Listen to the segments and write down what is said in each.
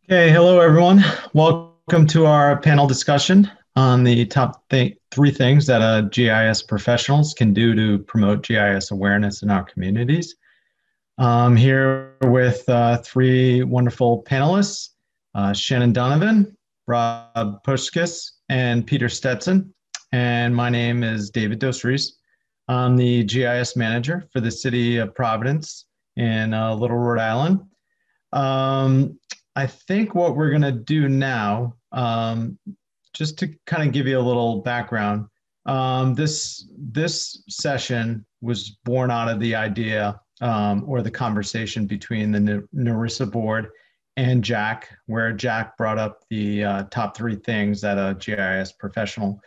Okay, hello everyone. Welcome to our panel discussion on the three things that GIS professionals can do to promote GIS awareness in our communities. I'm here with three wonderful panelists, Shannon Donovan, Rob Pushkis, and Peter Stetson. And my name is David Dosries. I'm the GIS manager for the city of Providence in Little Rhode Island. I think what we're going to do now, just to kind of give you a little background, this session was born out of the idea or the conversation between the NEURISA board and Jack, where Jack brought up the top three things that a GIS professional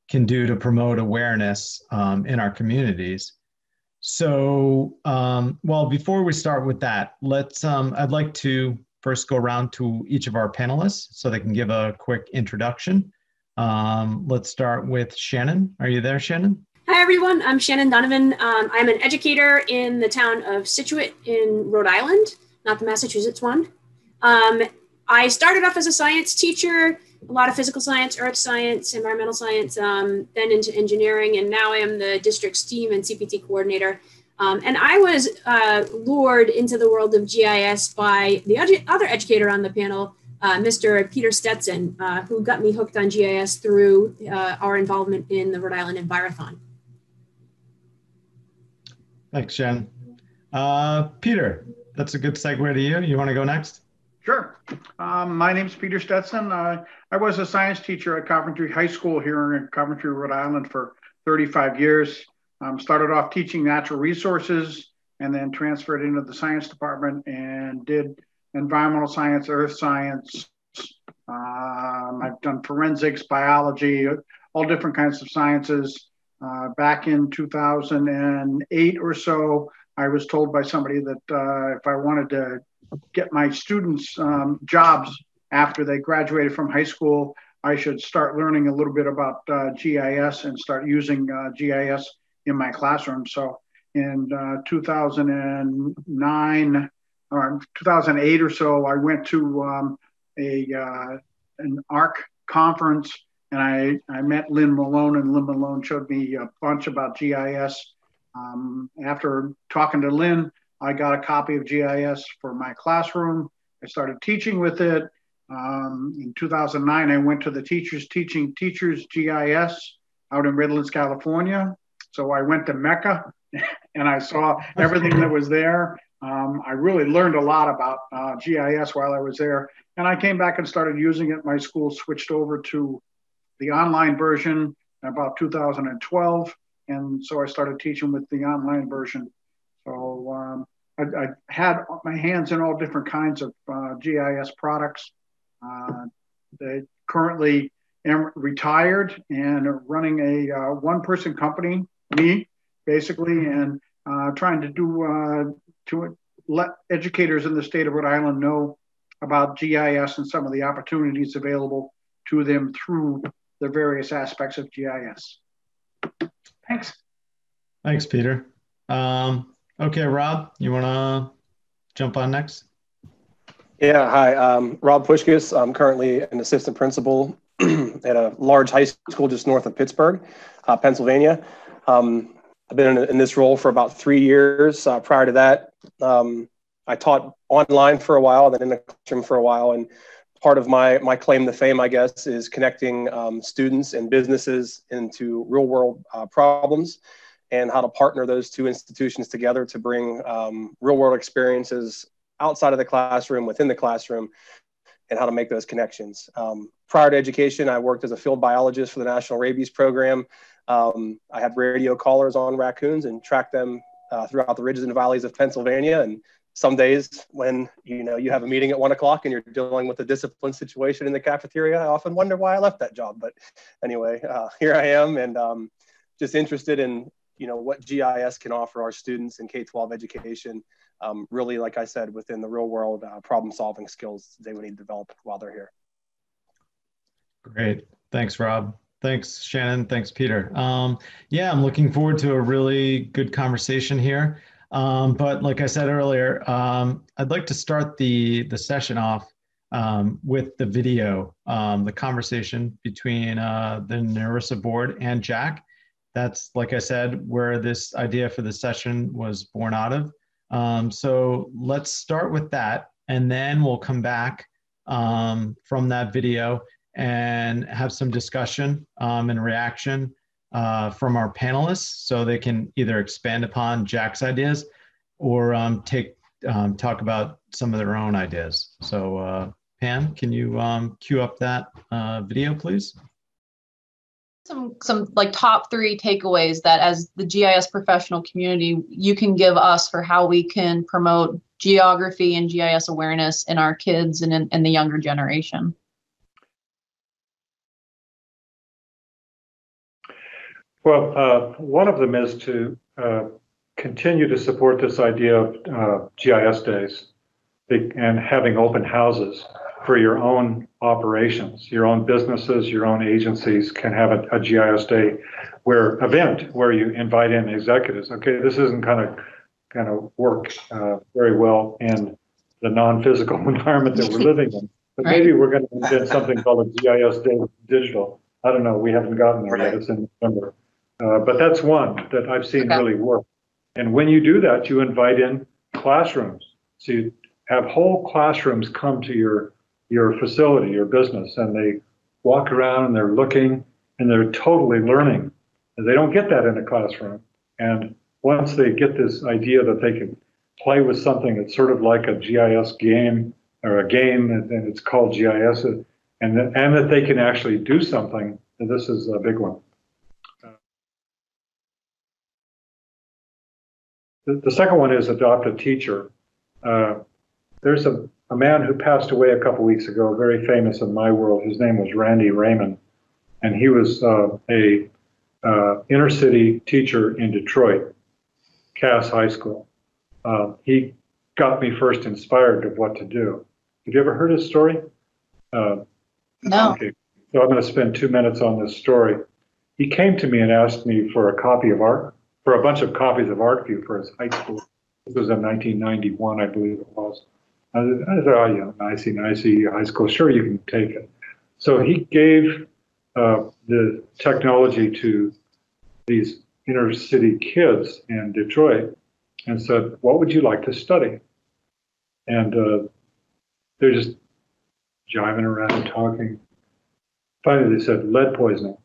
can do to promote awareness in our communities. So, well, before we start with that, I'd like to first go around to each of our panelists so they can give a quick introduction. Let's start with Shannon. Are you there, Shannon? Hi, everyone. I'm Shannon Donovan. I'm an educator in the town of Scituate in Rhode Island, not the Massachusetts one. I started off as a science teacher, a lot of physical science, earth science, environmental science, then into engineering, and now I am the district's STEAM and CPT coordinator. And I was lured into the world of GIS by the other educator on the panel, Mr. Peter Stetson, who got me hooked on GIS through our involvement in the Rhode Island Envirothon. Thanks, Jen. Peter, that's a good segue to you. You want to go next? Sure. My name is Peter Stetson. I was a science teacher at Coventry High School here in Coventry, Rhode Island for 35 years. Started off teaching natural resources and then transferred into the science department and did environmental science, earth science. I've done forensics, biology, all different kinds of sciences. Back in 2008 or so, I was told by somebody that if I wanted to get my students jobs after they graduated from high school, I should start learning a little bit about GIS and start using GIS in my classroom. So in 2009 or 2008 or so, I went to an ARC conference and I met Lynn Malone, and Lynn Malone showed me a bunch about GIS. After talking to Lynn, I got a copy of GIS for my classroom. I started teaching with it. In 2009, I went to the Teachers Teaching Teachers GIS out in Redlands, California. So I went to Mecca and I saw everything that was there. I really learned a lot about GIS while I was there. And I came back and started using it. My school switched over to the online version in about 2012. And so I started teaching with the online version. So I had my hands in all different kinds of GIS products. They currently am retired and running a one-person company, me, basically, and trying to do to let educators in the state of Rhode Island know about GIS and some of the opportunities available to them through the various aspects of GIS. Thanks. Thanks, Peter. Okay, Rob, you want to jump on next? Yeah, hi, Rob Pushkis. I'm currently an assistant principal at a large high school just north of Pittsburgh, Pennsylvania. I've been in this role for about 3 years. Prior to that, I taught online for a while, then in the classroom for a while. And part of my claim to fame, I guess, is connecting students and businesses into real world problems and how to partner those two institutions together to bring real world experiences outside of the classroom, within the classroom, and how to make those connections. Prior to education, I worked as a field biologist for the National Rabies Program. I had radio callers on raccoons and tracked them throughout the ridges and valleys of Pennsylvania. And some days when you have a meeting at 1 o'clock and you're dealing with a discipline situation in the cafeteria, I often wonder why I left that job. But anyway, here I am, and just interested in what GIS can offer our students in K-12 education. Really, like I said, within the real world problem-solving skills they would need to develop while they're here. Great. Thanks, Rob. Thanks, Shannon. Thanks, Peter. Yeah, I'm looking forward to a really good conversation here. But like I said earlier, I'd like to start the session off with the video, the conversation between the NEURISA board and Jack. That's, like I said, where this idea for the session was born out of. So let's start with that, and then we'll come back from that video and have some discussion and reaction from our panelists, so they can either expand upon Jack's ideas or talk about some of their own ideas. So Pam, can you cue up that video, please? Some like top 3 takeaways that as the GIS professional community, you can give us for how we can promote geography and GIS awareness in our kids and in the younger generation. Well, one of them is to continue to support this idea of GIS days and having open houses for your own operations. Your own businesses, your own agencies can have a GIS day where you invite in executives. Okay, this isn't kind of work very well in the non-physical environment that we're living in. But maybe we're going to invent something called a GIS day digital. I don't know. We haven't gotten there yet. It's in November. But that's one that I've seen really work. And when you do that, you invite in classrooms. So you have whole classrooms come to your facility, your business, and they walk around and they're looking and they're totally learning. And they don't get that in a classroom. And once they get this idea that they can play with something that's sort of like a GIS game or a game, and it's called GIS, and that they can actually do something, and this is a big one. The second one is adopt a teacher. There's a man who passed away a couple weeks ago, very famous in my world. His name was Randy Raymond, and he was a inner city teacher in Detroit, Cass High School. He got me first inspired of what to do. Have you ever heard his story? No. Okay. So I'm going to spend 2 minutes on this story. He came to me and asked me for a bunch of copies of ArcView for his high school. This was in 1991, I believe it was. I said, oh, yeah, nicey, high school. Sure, you can take it. So he gave the technology to these inner city kids in Detroit and said, what would you like to study? And they're just jiving around and talking. Finally, they said, lead poisoning.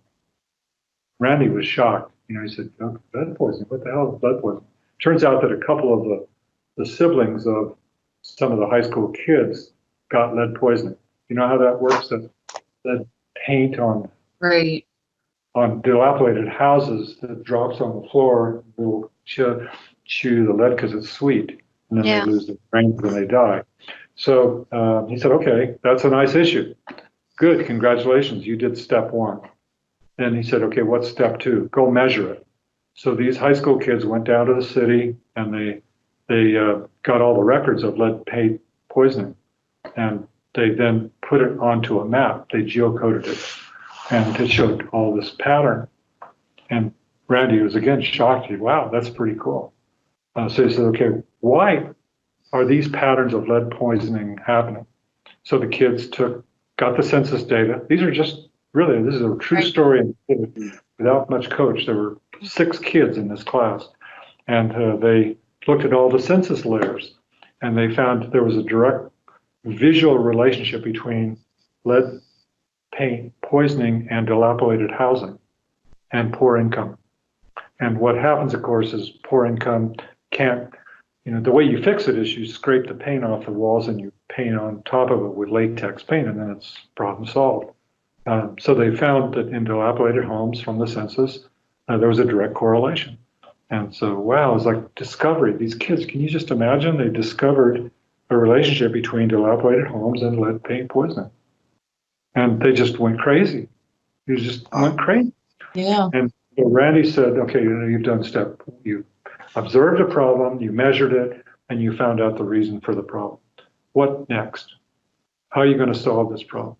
Randy was shocked. He said, oh, lead poisoning? What the hell is lead poisoning? Turns out that a couple of the siblings of some of the high school kids got lead poisoning. You know how that works? That lead paint on dilapidated houses that drops on the floor will chew the lead because it's sweet, and then they lose their brains and they die. So he said, okay, that's a nice issue. Good, congratulations, you did step 1. And he said, okay, what's step 2? Go measure it. So these high school kids went down to the city and they got all the records of lead paint poisoning, and they then put it onto a map. They geocoded it, and it showed all this pattern. And Randy was again shocked. Wow, that's pretty cool. So he said, okay, why are these patterns of lead poisoning happening? So the kids got the census data. These are just really, this is a true story without much coach. There were 6 kids in this class, and they looked at all the census layers, and they found there was a direct visual relationship between lead paint poisoning and dilapidated housing and poor income. And what happens, of course, is poor income can't, the way you fix it is you scrape the paint off the walls and you paint on top of it with latex paint, and then it's problem solved. So they found that in dilapidated homes from the census, there was a direct correlation. And so, wow, it was like discovery. These kids, can you just imagine? They discovered a relationship between dilapidated homes and lead paint poisoning. And they just went crazy. They just went crazy. Yeah. And so Randy said, okay, you observed a problem, you measured it, and you found out the reason for the problem. What next? How are you going to solve this problem?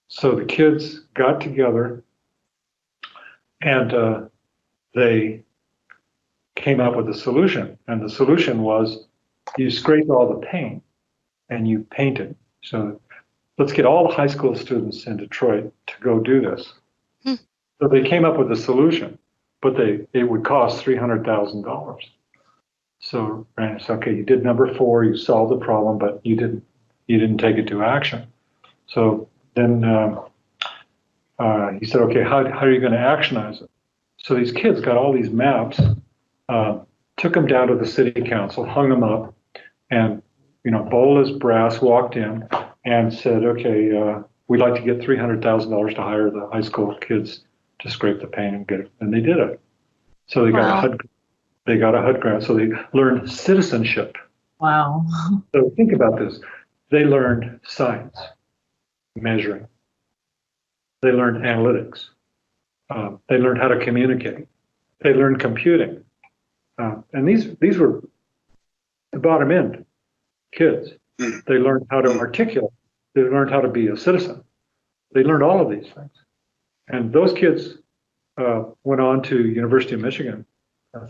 So the kids got together and they came up with a solution. And the solution was you scrape all the paint and you paint it. So let's get all the high school students in Detroit to go do this. So they came up with a solution, but it would cost $300,000. So Randy said, okay, you did number 4, you solved the problem, but you didn't take it to action. So then he said, okay, how are you going to actionize it? So these kids got all these maps, took them down to the city council, hung them up, and bold as brass walked in and said, okay, we'd like to get $300,000 to hire the high school kids to scrape the paint and get it. And they did it. So they got a HUD grant. So they learned citizenship. Wow. So think about this. They learned science, measuring. They learned analytics. They learned how to communicate. They learned computing. And these were the bottom end kids. They learned how to articulate. They learned how to be a citizen. They learned all of these things. And those kids went on to University of Michigan.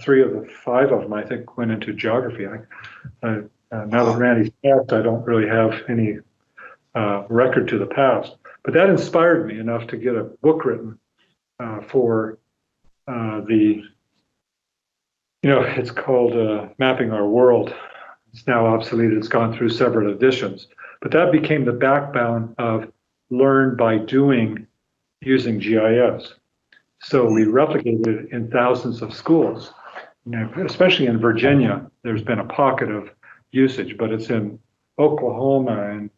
3 of the 5 of them, I think, went into geography. Now that Randy's passed, I don't really have any record to the past. But that inspired me enough to get a book written for it's called Mapping Our World. It's now obsolete. It's gone through several editions. But that became the backbone of Learn by Doing using GIS. So we replicated it in thousands of schools. Especially in Virginia, there's been a pocket of usage, but it's in Oklahoma, and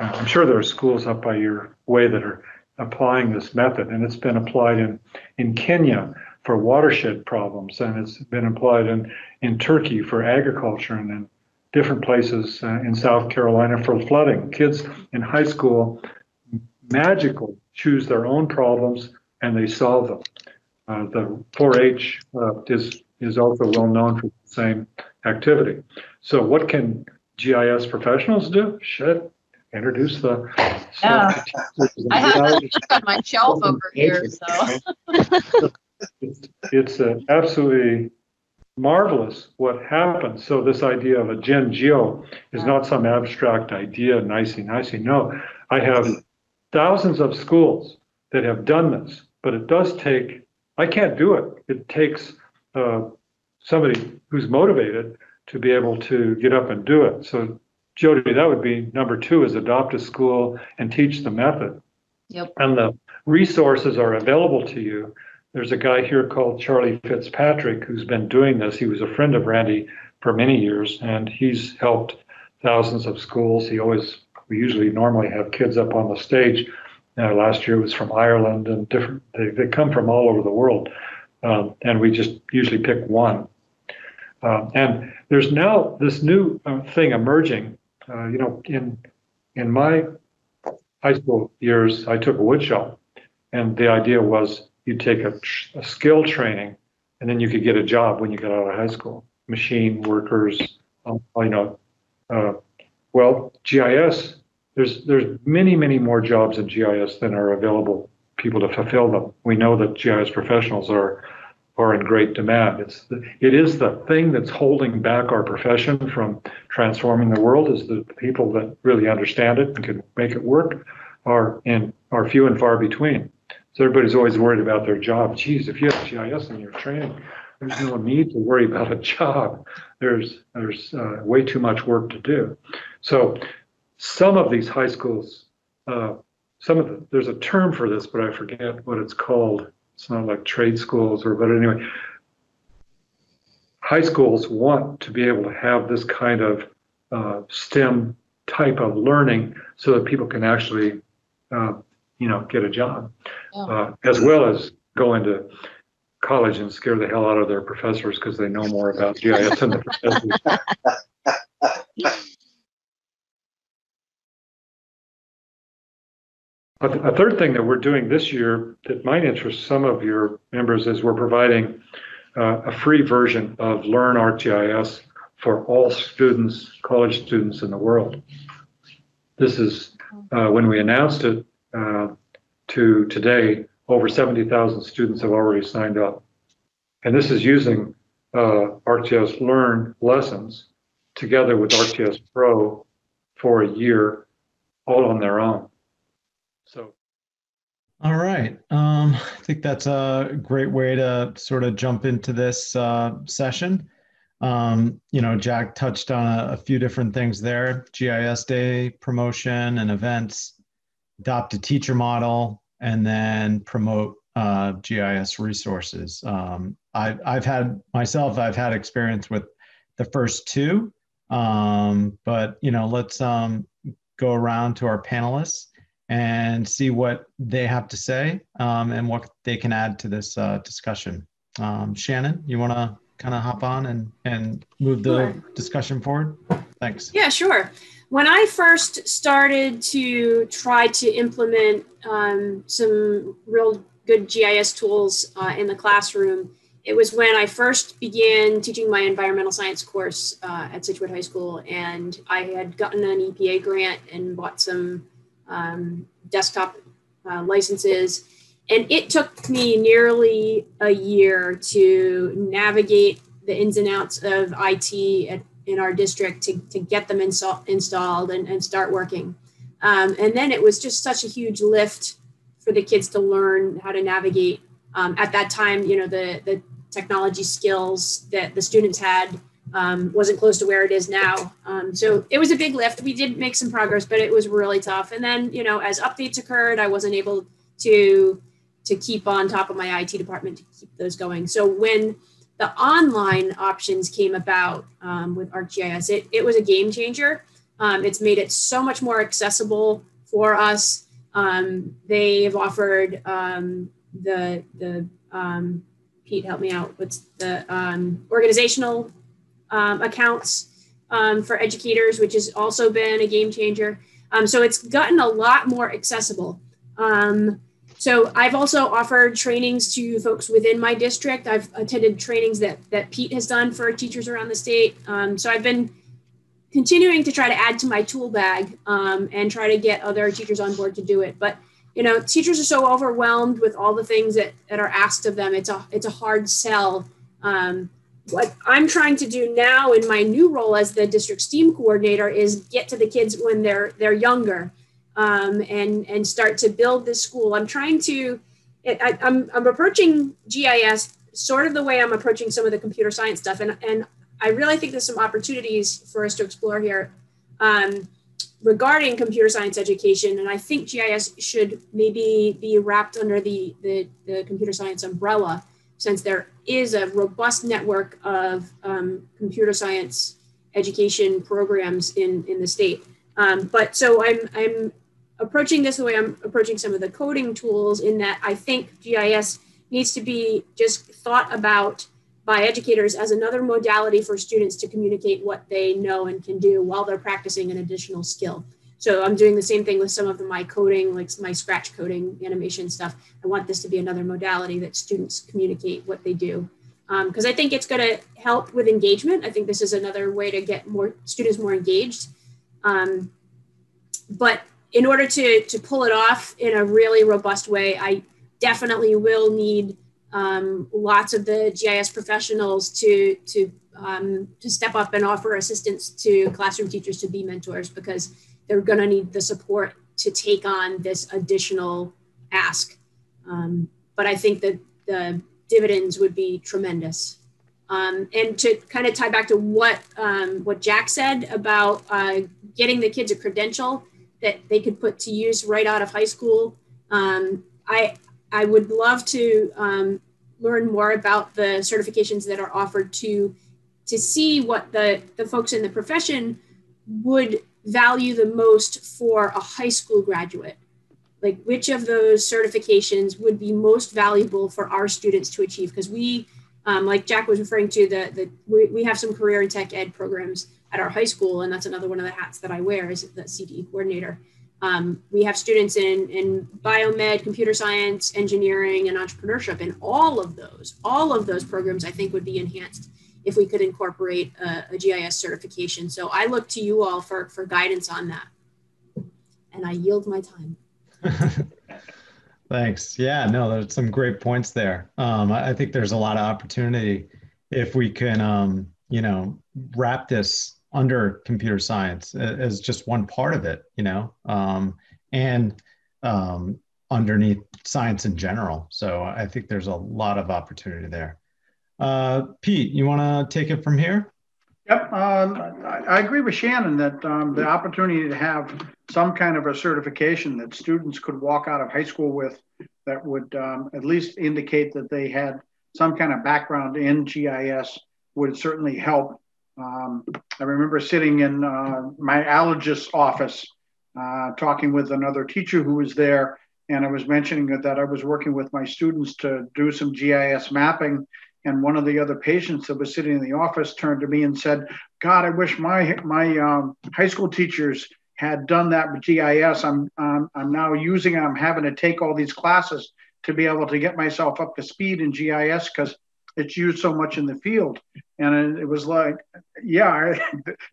I'm sure there are schools up by your way that are applying this method. And it's been applied in Kenya for watershed problems, and it's been applied in Turkey for agriculture, and in different places in South Carolina for flooding. Kids in high school magically choose their own problems and they solve them. The 4-H is also well known for the same activity. So what can GIS professionals do? Introduce the stuff. I have it on my shelf over here. So it's absolutely marvelous what happens. So this idea of a Gen Geo is not some abstract idea, nicey. No, I have thousands of schools that have done this, but it does take, I can't do it. It takes somebody who's motivated to be able to get up and do it. So Jody, that would be number 2, is adopt a school and teach the method. Yep. And the resources are available to you. There's a guy here called Charlie Fitzpatrick who's been doing this. He was a friend of Randy for many years, and he's helped thousands of schools. We usually normally have kids up on the stage. Last year was from Ireland, and they come from all over the world. And we just usually pick one. And there's now this new thing emerging. In my high school years, I took a wood shop, and the idea was you'd take a skill training, and then you could get a job when you got out of high school. Machine workers, well, GIS. There's many more jobs in GIS than are available people to fulfill them. We know that GIS professionals are in great demand. It is the thing that's holding back our profession from transforming the world, is the people that really understand it and can make it work are few and far between. So everybody's always worried about their job. Geez, if you have GIS in your training, there's no need to worry about a job. There's way too much work to do. So some of these high schools, there's a term for this, but I forget what it's called. It's not like trade schools but anyway, high schools want to be able to have this kind of STEM type of learning so that people can actually, get a job, as well as go into college and scare the hell out of their professors because they know more about GIS than the professors. A third thing that we're doing this year that might interest some of your members is we're providing a free version of Learn ArcGIS for all students, college students in the world. This is when we announced it to today, over 70,000 students have already signed up. And this is using ArcGIS Learn lessons together with ArcGIS Pro for a year, all on their own. So. All right. I think that's a great way to sort of jump into this session. Jack touched on a few different things there: GIS Day promotion and events, adopt a teacher model, and then promote GIS resources. I've had experience with the first two, but let's go around to our panelists and see what they have to say and what they can add to this discussion. Shannon, you want to kind of hop on and move the discussion forward? Thanks. Yeah, sure. When I first started to try to implement some real good GIS tools in the classroom, it was when I first began teaching my environmental science course at Scituate High School, and I had gotten an EPA grant and bought some desktop licenses. And it took me nearly a year to navigate the ins and outs of IT in our district to get them installed and start working. And then it was just such a huge lift for the kids to learn how to navigate. At that time, the technology skills that the students had wasn't close to where it is now. So it was a big lift. We did make some progress, but it was really tough. And then, as updates occurred, I wasn't able to keep on top of my IT department to keep those going. So when the online options came about with ArcGIS, it was a game changer. It's made it so much more accessible for us. They have offered Pete, help me out. What's the organizational accounts for educators, which has also been a game changer. So it's gotten a lot more accessible. So I've also offered trainings to folks within my district. I've attended trainings that Pete has done for teachers around the state. So I've been continuing to try to add to my tool bag and try to get other teachers on board to do it. But teachers are so overwhelmed with all the things that are asked of them. It's a hard sell. What I'm trying to do now in my new role as the district STEAM coordinator is get to the kids when they're younger and start to build this school. I'm trying to, I'm approaching GIS sort of the way I'm approaching some of the computer science stuff. And I really think there's some opportunities for us to explore here regarding computer science education. And I think GIS should maybe be wrapped under the computer science umbrella, since there is a robust network of computer science education programs in the state. But so I'm approaching this the way I'm approaching some of the coding tools, in that I think GIS needs to be just thought about by educators as another modality for students to communicate what they know and can do while they're practicing an additional skill. So I'm doing the same thing with some of my coding, like my Scratch coding animation stuff. I want this to be another modality that students communicate what they do. Because I think it's going to help with engagement. I think this is another way to get more students more engaged. But in order to pull it off in a really robust way, I definitely will need lots of the GIS professionals to step up and offer assistance to classroom teachers to be mentors, because they're going to need the support to take on this additional ask. But I think that the dividends would be tremendous. And to kind of tie back to what Jack said about getting the kids a credential that they could put to use right out of high school, I would love to learn more about the certifications that are offered to see what the folks in the profession would value the most for a high school graduate. Like, which of those certifications would be most valuable for our students to achieve? Because we, like Jack was referring to, we have some career and tech ed programs at our high school, and that's another one of the hats that I wear as the CTE coordinator. We have students in biomed, computer science, engineering, and entrepreneurship, and all of those programs I think would be enhanced if we could incorporate a GIS certification. So I look to you all for guidance on that. And I yield my time. Thanks. Yeah, no, there's some great points there. I think there's a lot of opportunity if we can, wrap this under computer science as just one part of it, and underneath science in general. So I think there's a lot of opportunity there. Pete, you want to take it from here? Yep, I agree with Shannon that the opportunity to have some kind of a certification that students could walk out of high school with that would at least indicate that they had some kind of background in GIS would certainly help. I remember sitting in my allergist's office talking with another teacher who was there, and I was mentioning that I was working with my students to do some GIS mapping. And one of the other patients that was sitting in the office turned to me and said, "God, I wish my high school teachers had done that with GIS. I'm now using it. I'm having to take all these classes to be able to get myself up to speed in GIS because it's used so much in the field." And it was like, yeah,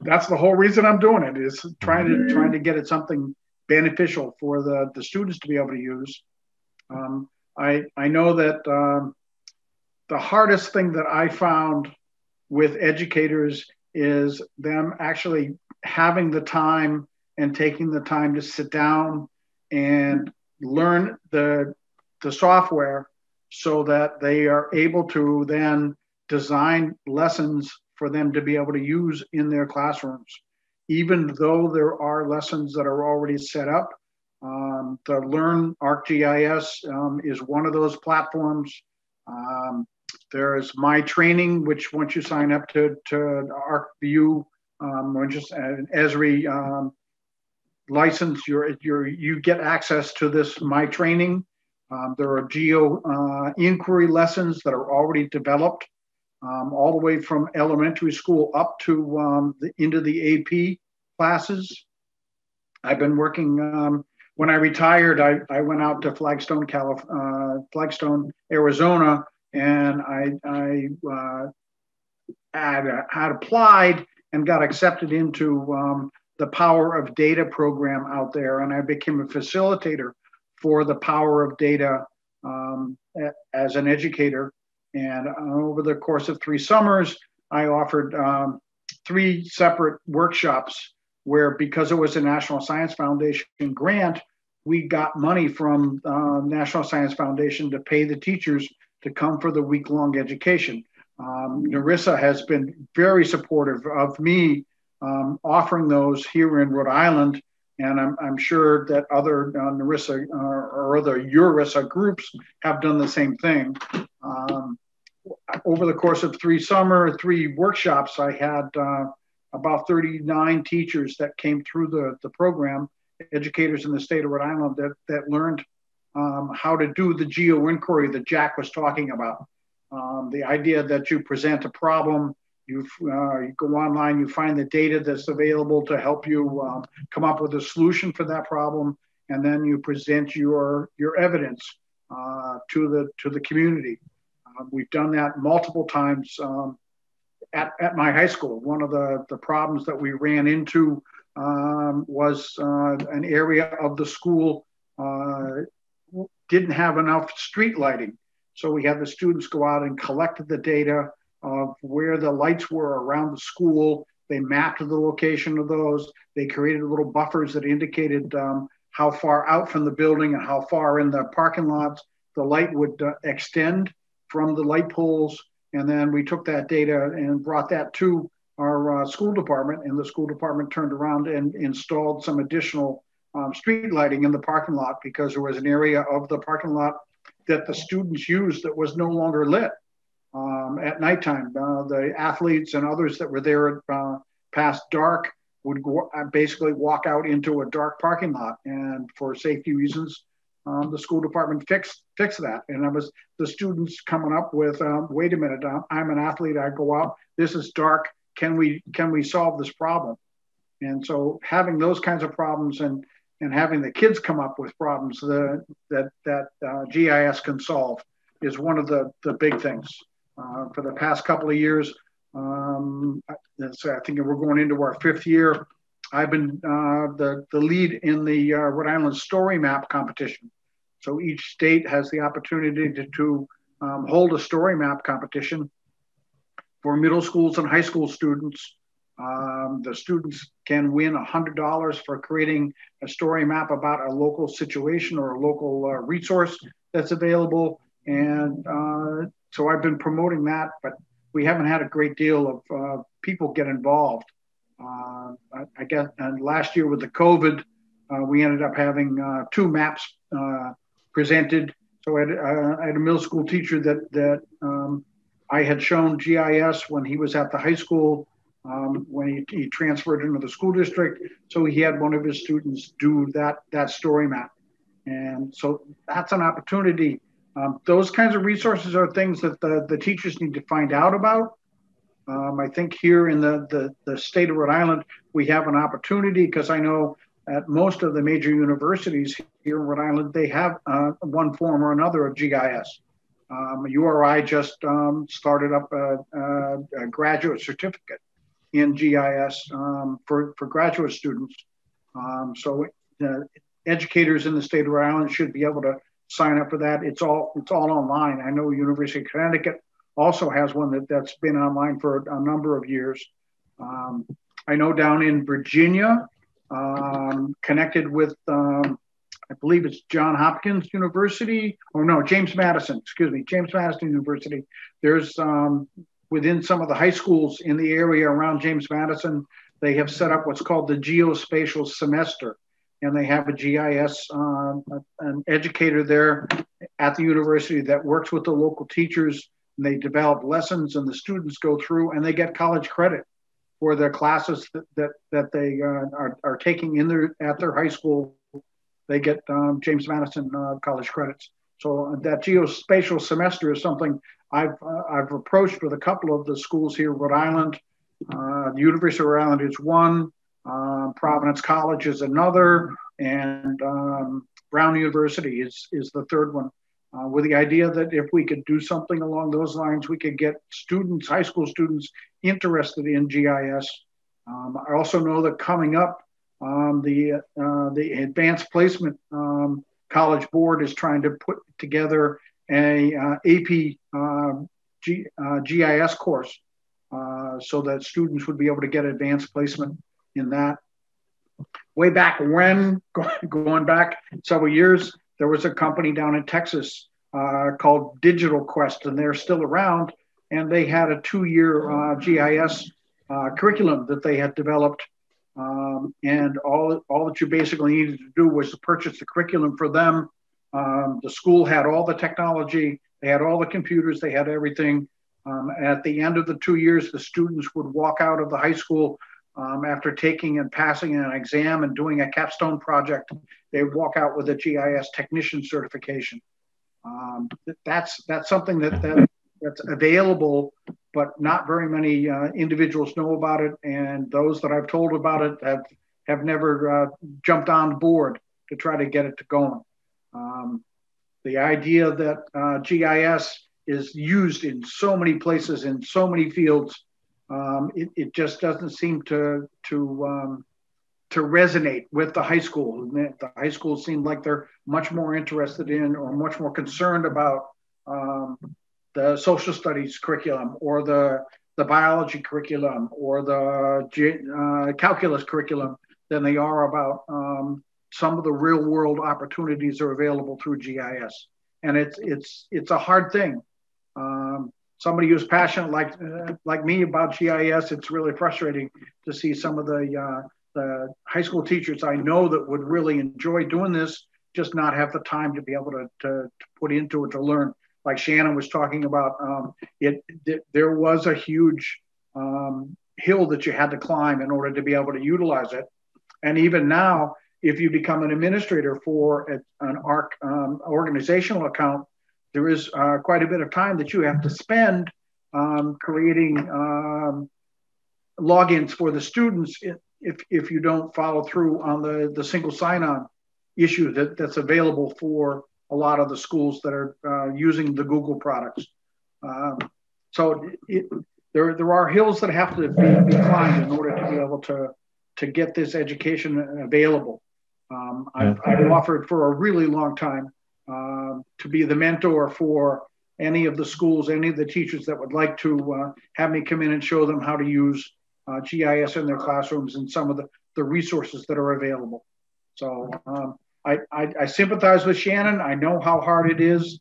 that's the whole reason I'm doing it, is trying to get it something beneficial for the students to be able to use. I know that the hardest thing that I found with educators is them actually having the time and taking the time to sit down and learn the software so that they are able to then design lessons for them to be able to use in their classrooms. Even though there are lessons that are already set up, the Learn ArcGIS is one of those platforms. There's My Training, which once you sign up to ArcView, or just an Esri license, you get access to this My Training. There are geo inquiry lessons that are already developed, all the way from elementary school up to into the AP classes. I've been working. When I retired, I went out to Flagstone, Flagstone, Arizona, and I had applied and got accepted into the Power of Data program out there, and I became a facilitator for the Power of Data as an educator. And over the course of 3 summers, I offered 3 separate workshops where, because it was a National Science Foundation grant, we got money from National Science Foundation to pay the teachers to come for the week-long education. NEURISA has been very supportive of me offering those here in Rhode Island, and I'm sure that other NEURISA or other EURISA groups have done the same thing. Over the course of 3 workshops, I had about 39 teachers that came through the program, educators in the state of Rhode Island that learned how to do the geo inquiry that Jack was talking about. The idea that you present a problem, you go online, you find the data that's available to help you come up with a solution for that problem, and then you present your evidence to the community. We've done that multiple times at my high school. One of the problems that we ran into was an area of the school didn't have enough street lighting. So we had the students go out and collect the data of where the lights were around the school. They mapped the location of those. They created little buffers that indicated how far out from the building and how far in the parking lots the light would extend from the light poles. And then we took that data and brought that to our school department, and the school department turned around and installed some additional street lighting in the parking lot, because there was an area of the parking lot that the students used that was no longer lit at nighttime. The athletes and others that were there past dark would basically walk out into a dark parking lot, and for safety reasons, the school department fixed that. And it was the students coming up with, wait a minute, I'm an athlete, I go out, this is dark, can we solve this problem? And so having those kinds of problems and having the kids come up with problems that GIS can solve is one of the big things. For the past couple of years, so I think we're going into our 5th year, I've been the lead in the Rhode Island Story Map competition. So each state has the opportunity to hold a story map competition for middle schools and high school students The students can win $100 for creating a story map about a local situation or a local resource that's available. And so I've been promoting that, but we haven't had a great deal of people get involved. I guess last year with the COVID, we ended up having 2 maps presented. So I had a middle school teacher that I had shown GIS when he was at the high school, when he transferred into the school district. So he had one of his students do that story map. And so that's an opportunity. Those kinds of resources are things that the teachers need to find out about. I think here in the state of Rhode Island, we have an opportunity, because I know at most of the major universities here in Rhode Island, they have one form or another of GIS. URI just started up a graduate certificate in GIS for graduate students. So educators in the state of Rhode Island should be able to sign up for that. It's all online. I know University of Connecticut also has one that's been online for a number of years. I know down in Virginia, connected with, I believe it's Johns Hopkins University, or no, James Madison University. There's, within some of the high schools in the area around James Madison, they have set up what's called the geospatial semester. And they have a GIS, an educator there at the university that works with the local teachers. And they develop lessons, and the students go through, and they get college credit for their classes that they are taking at their high school. They get James Madison college credits. So that geospatial semester is something I've approached with a couple of the schools here in Rhode Island. The University of Rhode Island is one. Providence College is another, and Brown University is the third one, with the idea that if we could do something along those lines, we could get students, high school students, interested in GIS. I also know that coming up, the Advanced Placement College Board is trying to put together a AP GIS course so that students would be able to get advanced placement in that. Way back when, going back several years, there was a company down in Texas called Digital Quest, and they're still around. And they had a 2-year GIS curriculum that they had developed. And all that you basically needed to do was to purchase the curriculum for them. The school had all the technology, they had all the computers, they had everything. At the end of the 2 years, the students would walk out of the high school after taking and passing an exam and doing a capstone project. They would walk out with a GIS technician certification. That's something that's available, but not very many individuals know about it. And those that I've told about it have never jumped on board to try to get it to going. The idea that GIS is used in so many places, in so many fields, it just doesn't seem to resonate with the high school. The high schools seem like they're much more interested in, or much more concerned about, the social studies curriculum, or the biology curriculum, or the calculus curriculum, than they are about some of the real world opportunities that are available through GIS. And it's a hard thing. Somebody who's passionate like me about GIS, it's really frustrating to see some of the high school teachers I know that would really enjoy doing this just not have the time to be able to put into it, to learn. Like Shannon was talking about, there was a huge hill that you had to climb in order to be able to utilize it. And even now, if you become an administrator for an ARC organizational account, there is quite a bit of time that you have to spend creating logins for the students if you don't follow through on the single sign-on issue that's available for a lot of the schools that are using the Google products. So there are hills that have to be climbed in order to be able to get this education available. I've offered for a really long time to be the mentor for any of the schools, any of the teachers that would like to have me come in and show them how to use GIS in their classrooms and some of the resources that are available. So I sympathize with Shannon. I know how hard it is.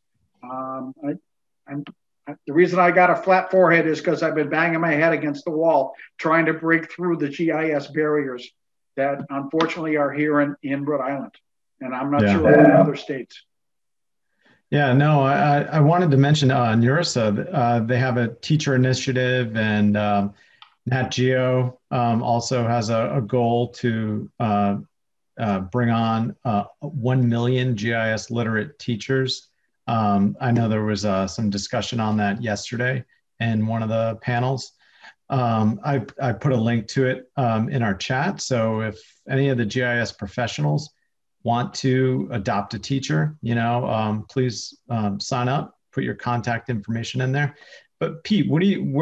The reason I got a flat forehead is because I've been banging my head against the wall trying to break through the GIS barriers that unfortunately are here in Rhode Island. And I'm not sure in other states. Yeah, no, I wanted to mention NEURISA. They have a teacher initiative, and Nat Geo also has a goal to bring on 1 million GIS literate teachers. I know there was some discussion on that yesterday in one of the panels. I put a link to it in our chat. So if any of the GIS professionals want to adopt a teacher, please sign up, put your contact information in there. But Pete, where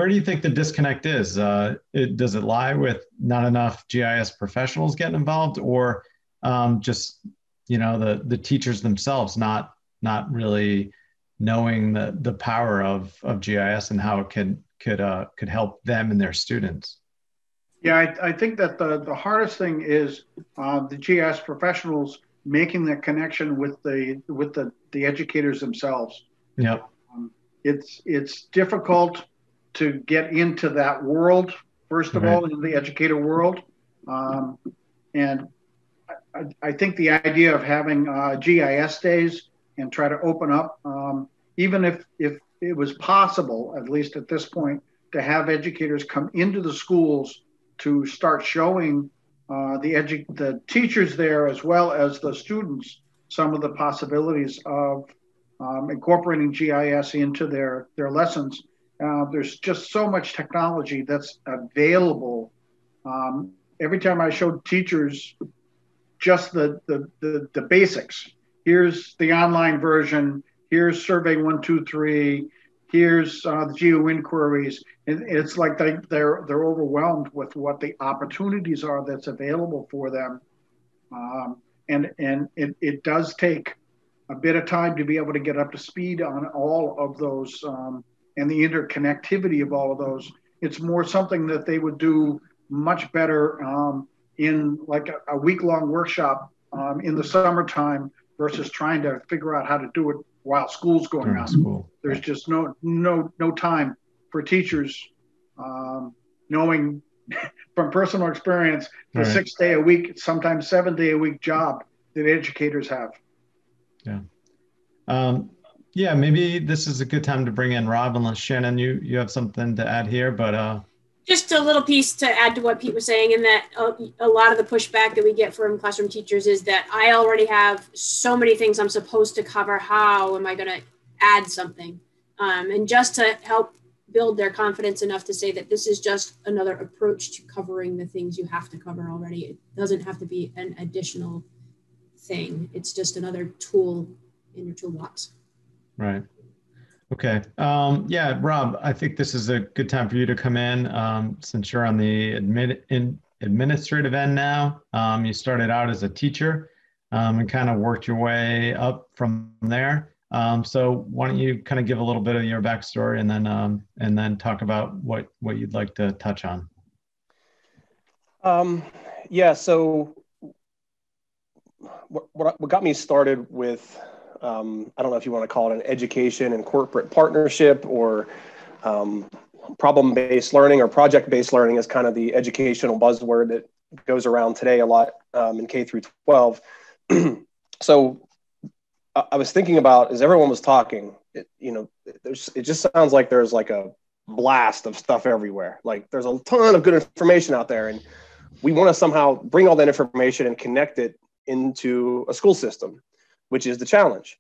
do you think the disconnect is? Does it lie with not enough GIS professionals getting involved, or just the teachers themselves not really knowing the power of GIS and how it could help them and their students? Yeah, I think that the hardest thing is the GIS professionals making that connection with the educators themselves. Yep. It's difficult to get into that world, first of all, in the educator world. And I think the idea of having GIS days and try to open up, even if it was possible, at least at this point, to have educators come into the schools to start showing the teachers there as well as the students some of the possibilities of incorporating GIS into their lessons. There's just so much technology that's available. Every time I showed teachers just the basics, here's the online version, here's Survey 123, here's the geo inquiries. It's like they're overwhelmed with what the opportunities are that's available for them. And it does take a bit of time to be able to get up to speed on all of those and the interconnectivity of all of those. It's more something that they would do much better in like a week-long workshop in the summertime versus trying to figure out how to do it while school's going on. There's just no time for teachers knowing from personal experience the 6 day a week, sometimes 7 day a week job that educators have. Yeah. Maybe this is a good time to bring in Rob, unless Shannon, you have something to add here, but just a little piece to add to what Pete was saying, in that a lot of the pushback that we get from classroom teachers is that I already have so many things I'm supposed to cover. How am I going to add something? And just to help build their confidence enough to say that this is just another approach to covering the things you have to cover already. It doesn't have to be an additional thing. It's just another tool in your toolbox. Right. Okay. Yeah, Rob, I think this is a good time for you to come in since you're on the administrative end now. You started out as a teacher and kind of worked your way up from there. So why don't you kind of give a little bit of your backstory and then talk about what you'd like to touch on. Yeah. So what got me started with I don't know if you want to call it an education and corporate partnership or problem-based learning or project-based learning is kind of the educational buzzword that goes around today a lot in K through 12. So I was thinking about, as everyone was talking, it just sounds like there's like a blast of stuff everywhere. Like there's a ton of good information out there, and we want to somehow bring all that information and connect it into a school system, which is the challenge.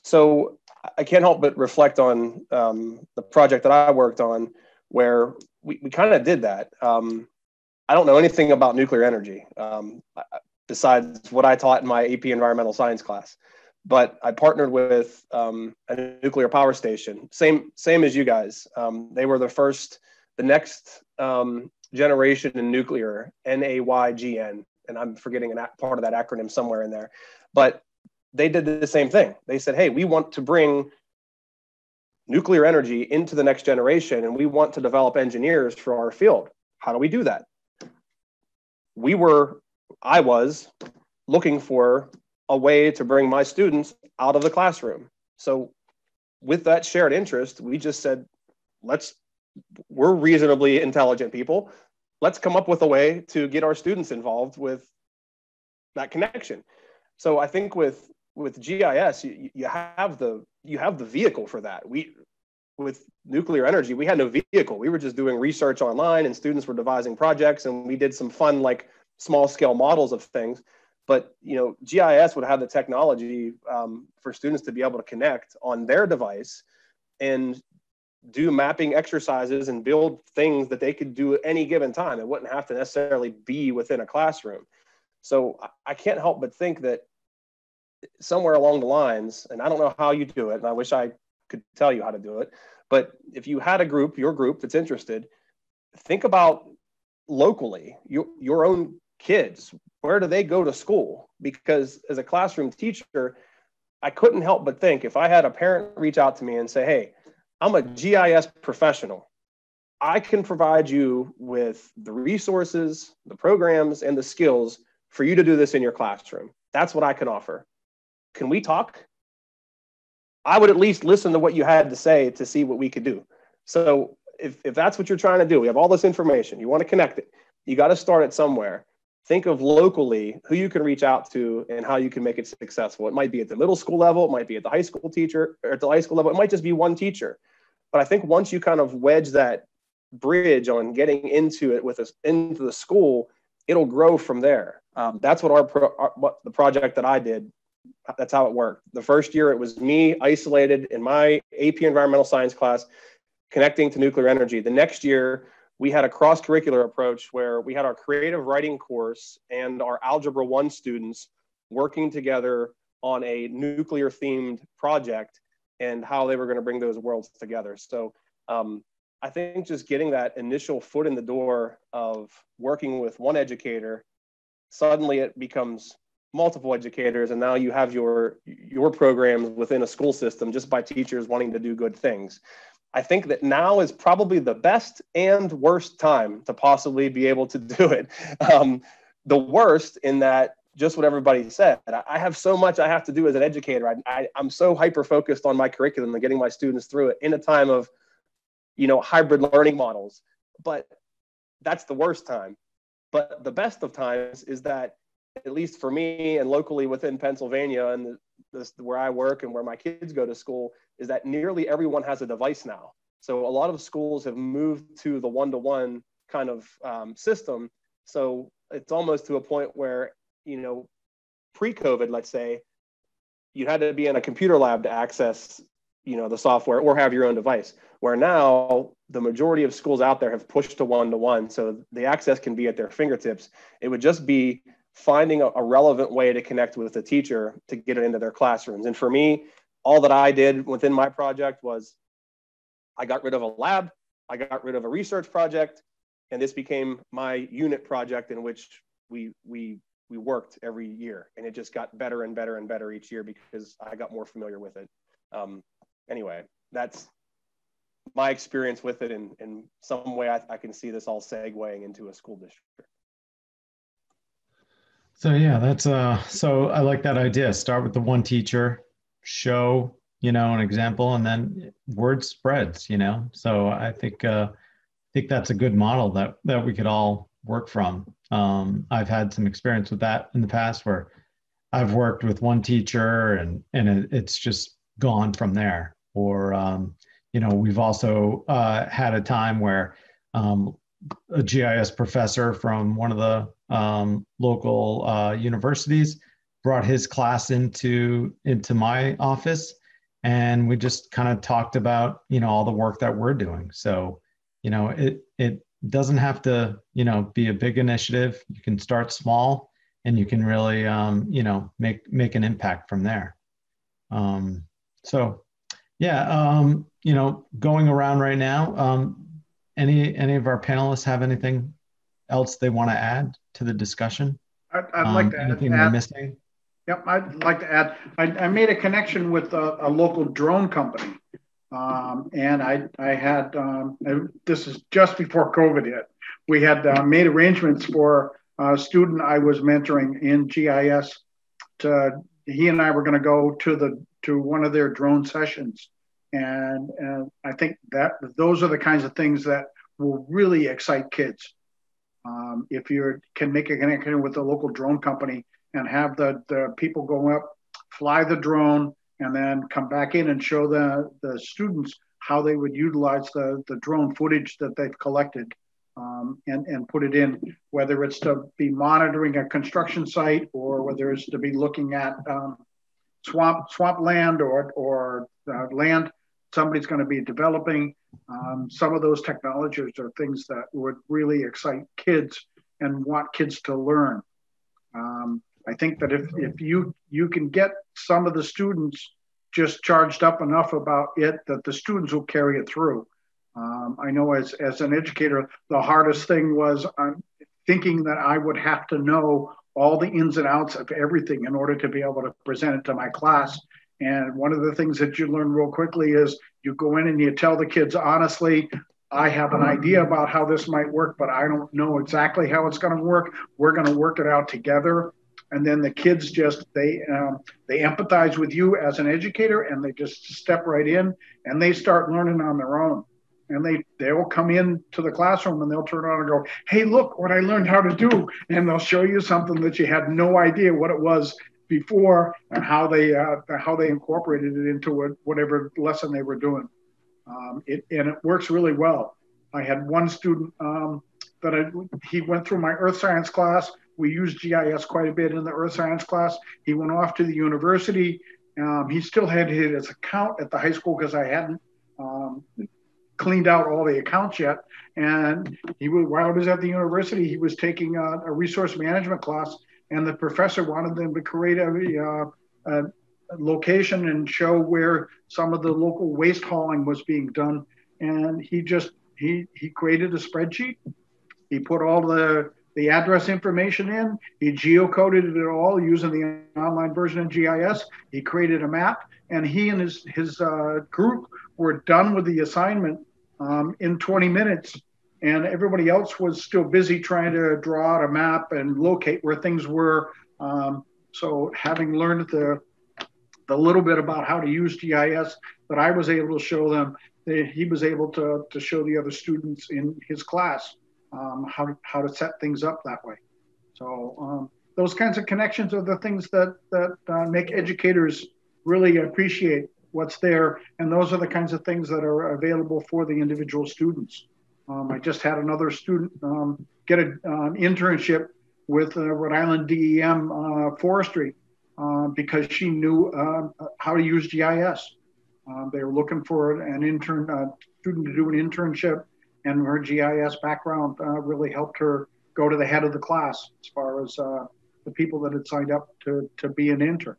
So I can't help but reflect on the project that I worked on, where we kind of did that. I don't know anything about nuclear energy besides what I taught in my AP environmental science class, but I partnered with a nuclear power station, same as you guys. They were the next generation in nuclear, NAYGN, and I'm forgetting part of that acronym somewhere in there, but they did the same thing. They said, hey, we want to bring nuclear energy into the next generation, and we want to develop engineers for our field. how do we do that? I was looking for a way to bring my students out of the classroom. So with that shared interest, we just said, we're reasonably intelligent people. Let's come up with a way to get our students involved with that connection. So I think with GIS, you have the vehicle for that. With nuclear energy, we had no vehicle. We were just doing research online, and students were devising projects, and we did some fun, like small scale models of things. But GIS would have the technology for students to be able to connect on their device and do mapping exercises and build things that they could do at any given time. It wouldn't have to necessarily be within a classroom. So I can't help but think that somewhere along the lines, and I don't know how you do it, and I wish I could tell you how to do it, but if you had your group that's interested, think about locally, your own kids, where do they go to school? Because as a classroom teacher, I couldn't help but think, if I had a parent reach out to me and say, hey, I'm a GIS professional, I can provide you with the resources, the programs, and the skills for you to do this in your classroom. That's what I can offer. Can we talk? I would at least listen to what you had to say to see what we could do. So if that's what you're trying to do, we have all this information, you want to connect it, you got to start it somewhere. Think of locally who you can reach out to and how you can make it successful. It might be at the middle school level, it might be at the high school teacher, or at the high school level, it might just be one teacher. But I think once you kind of wedge that bridge on getting into it into the school, it'll grow from there. That's what the project that I did, that's how it worked. The first year it was me isolated in my AP environmental science class, connecting to nuclear energy. The next year, we had a cross-curricular approach where we had our creative writing course and our Algebra 1 students working together on a nuclear-themed project and how they were going to bring those worlds together. So I think just getting that initial foot in the door of working with one educator, suddenly it becomes multiple educators, and now you have your programs within a school system just by teachers wanting to do good things. I think that now is probably the best and worst time to possibly be able to do it. The worst in that, just what everybody said, I have so much I have to do as an educator. I'm so hyper-focused on my curriculum and getting my students through it in a time of, hybrid learning models. But that's the worst time. But the best of times is that, at least for me and locally within Pennsylvania and where I work and where my kids go to school, is that nearly everyone has a device now. So a lot of schools have moved to the one-to-one kind of system. So it's almost to a point where, pre-COVID, let's say, you had to be in a computer lab to access, the software or have your own device, where now the majority of schools out there have pushed to one-to-one. So the access can be at their fingertips. It would just be finding a relevant way to connect with the teacher to get it into their classrooms. And for me, all that I did within my project was I got rid of a lab, I got rid of a research project, and this became my unit project in which we worked every year. And it just got better and better and better each year because I got more familiar with it. Anyway, that's my experience with it. In some way, I can see this all segueing into a school district. So yeah, that's so I like that idea. Start with the one teacher, show, an example, and then word spreads, So I think that's a good model that we could all work from. I've had some experience with that in the past where I've worked with one teacher and it's just gone from there. Or we've also had a time where a GIS professor from one of the local universities brought his class into my office, and we just kind of talked about all the work that we're doing. So it doesn't have to be a big initiative. You can start small, and you can really make an impact from there. So yeah, going around right now, any of our panelists have anything else they want to add to the discussion? I'd like to anything add, we're missing? Yep, I'd like to add. I made a connection with a local drone company, and I had this is just before COVID hit, we had made arrangements for a student I was mentoring in GIS. He and I were going to go to one of their drone sessions, and I think that those are the kinds of things that will really excite kids. If you can make a connection with the local drone company and have the people go up, fly the drone, and then come back in and show the students how they would utilize the drone footage that they've collected, and put it in, whether it's to be monitoring a construction site or whether it's to be looking at swamp land or land somebody's going to be developing. Some of those technologies are things that would really excite kids and want kids to learn. I think that if you can get some of the students just charged up enough about it, that the students will carry it through. I know as an educator, the hardest thing was thinking that I would have to know all the ins and outs of everything in order to be able to present it to my class. And one of the things that you learn real quickly is you go in and you tell the kids, honestly, I have an idea about how this might work, but I don't know exactly how it's going to work. We're going to work it out together. And then the kids they empathize with you as an educator, and they just step right in and they start learning on their own. And they'll come in to the classroom and they'll turn around and go, hey, look what I learned how to do. And they'll show you something that you had no idea what it was before, and how they incorporated it into whatever lesson they were doing. And it works really well. I had one student he went through my earth science class. We used GIS quite a bit in the earth science class. He went off to the university. He still had his account at the high school because I hadn't cleaned out all the accounts yet. And while he was at the university, he was taking a resource management class, and the professor wanted them to create a location and show where some of the local waste hauling was being done. And he created a spreadsheet. He put all the address information in. He geocoded it all using the online version of GIS. He created a map, and he and his group were done with the assignment in 20 minutes. And everybody else was still busy trying to draw out a map and locate where things were. So having learned the little bit about how to use GIS that I was able to show them, he was able to show the other students in his class how to set things up that way. So those kinds of connections are the things that make educators really appreciate what's there. And those are the kinds of things that are available for the individual students. I just had another student get an internship with Rhode Island DEM forestry because she knew how to use GIS. They were looking for an student to do an internship, and her GIS background really helped her go to the head of the class as far as the people that had signed up to be an intern.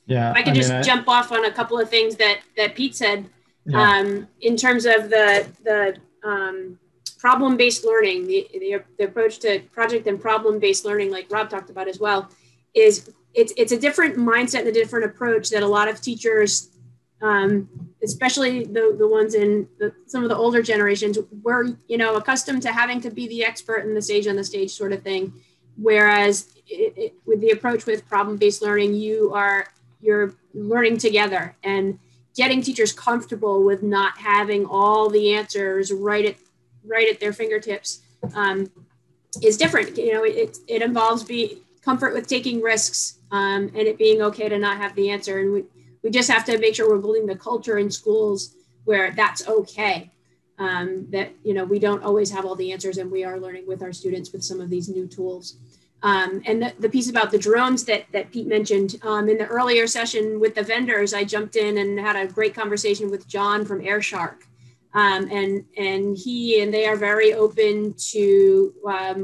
Yeah, if I could just jump off on a couple of things that Pete said. Yeah. In terms of the problem-based learning, the approach to project and problem-based learning, like Rob talked about as well, is it's a different mindset and a different approach that a lot of teachers, especially the ones in some of the older generations, were accustomed to having to be the expert in the stage on the stage sort of thing. Whereas with the approach with problem-based learning, you're learning together and getting teachers comfortable with not having all the answers right at their fingertips is different. It involves comfort with taking risks and it being okay to not have the answer. And we just have to make sure we're building the culture in schools where that's okay. That we don't always have all the answers, and we are learning with our students with some of these new tools. And the piece about the drones that Pete mentioned in the earlier session with the vendors, I jumped in and had a great conversation with John from AirShark. And they are very open to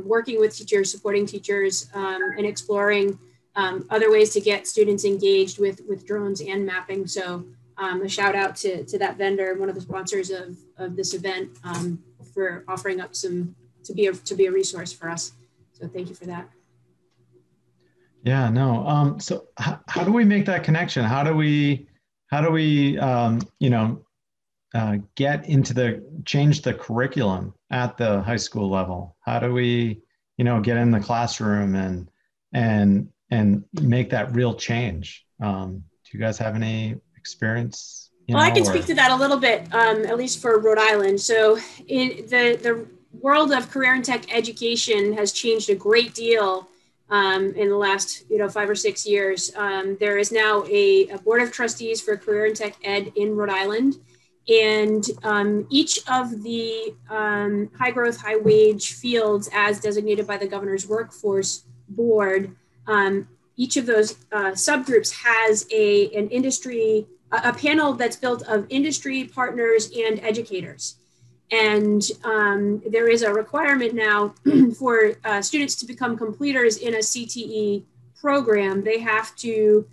working with teachers, supporting teachers, and exploring other ways to get students engaged with drones and mapping. So a shout out to that vendor, one of the sponsors of this event, for offering up to be a resource for us. So thank you for that. Yeah, no. So how do we make that connection? How do we change the curriculum at the high school level? How do we, get in the classroom and make that real change? Do you guys have any experience? Well, I can speak to that a little bit, at least for Rhode Island. So in the world of career and tech education has changed a great deal in the last 5 or 6 years. There is now a board of trustees for career and tech ed in Rhode Island. And each of the high growth, high wage fields as designated by the governor's workforce board, each of those subgroups has a panel that's built of industry partners and educators. And there is a requirement now for students to become completers in a CTE program. They have to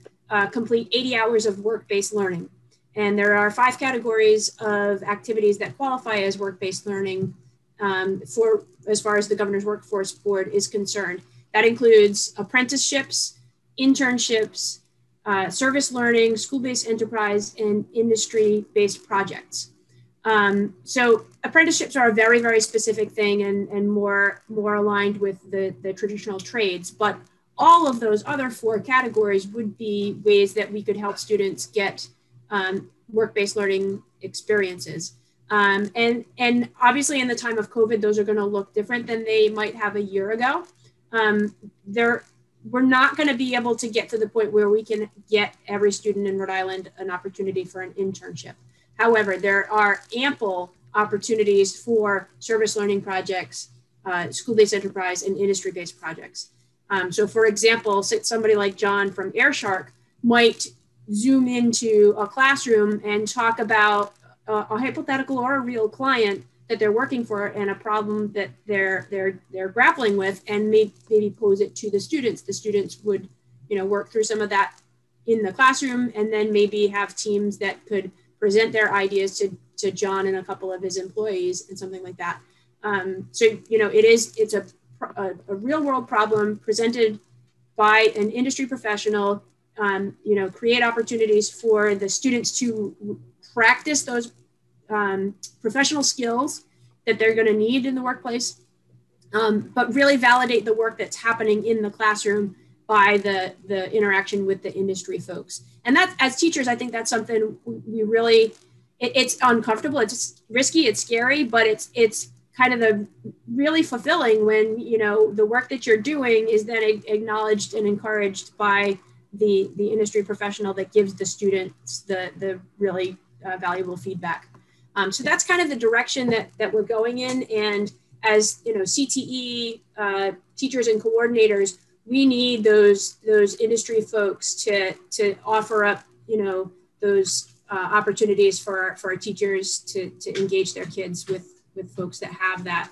complete 80 hours of work-based learning. And there are 5 categories of activities that qualify as work-based learning for as far as the governor's workforce board is concerned. That includes apprenticeships, internships, service learning, school-based enterprise, and industry-based projects. So apprenticeships are a very, very specific thing and more aligned with the traditional trades, but all of those other 4 categories would be ways that we could help students get work-based learning experiences. And obviously in the time of COVID, those are going to look different than they might have a year ago. We're not going to be able to get to the point where we can get every student in Rhode Island an opportunity for an internship. However, there are ample opportunities for service learning projects, school-based enterprise, and industry-based projects. So for example, somebody like John from AirShark might zoom into a classroom and talk about a hypothetical or a real client that they're working for and a problem that they're grappling with, and maybe pose it to the students. The students would, work through some of that in the classroom, and then maybe have teams that could present their ideas to John and a couple of his employees and something like that. So it's a real world problem presented by an industry professional. Create opportunities for the students to practice those professional skills that they're going to need in the workplace, but really validate the work that's happening in the classroom by the interaction with the industry folks. And that, as teachers, I think that's something we really, it's uncomfortable, it's risky, it's scary, but it's kind of really fulfilling when, the work that you're doing is then acknowledged and encouraged by the industry professional that gives the students the really valuable feedback. So that's kind of the direction that we're going in. And as CTE teachers and coordinators, we need those industry folks to offer up those opportunities for our teachers to engage their kids with folks that have that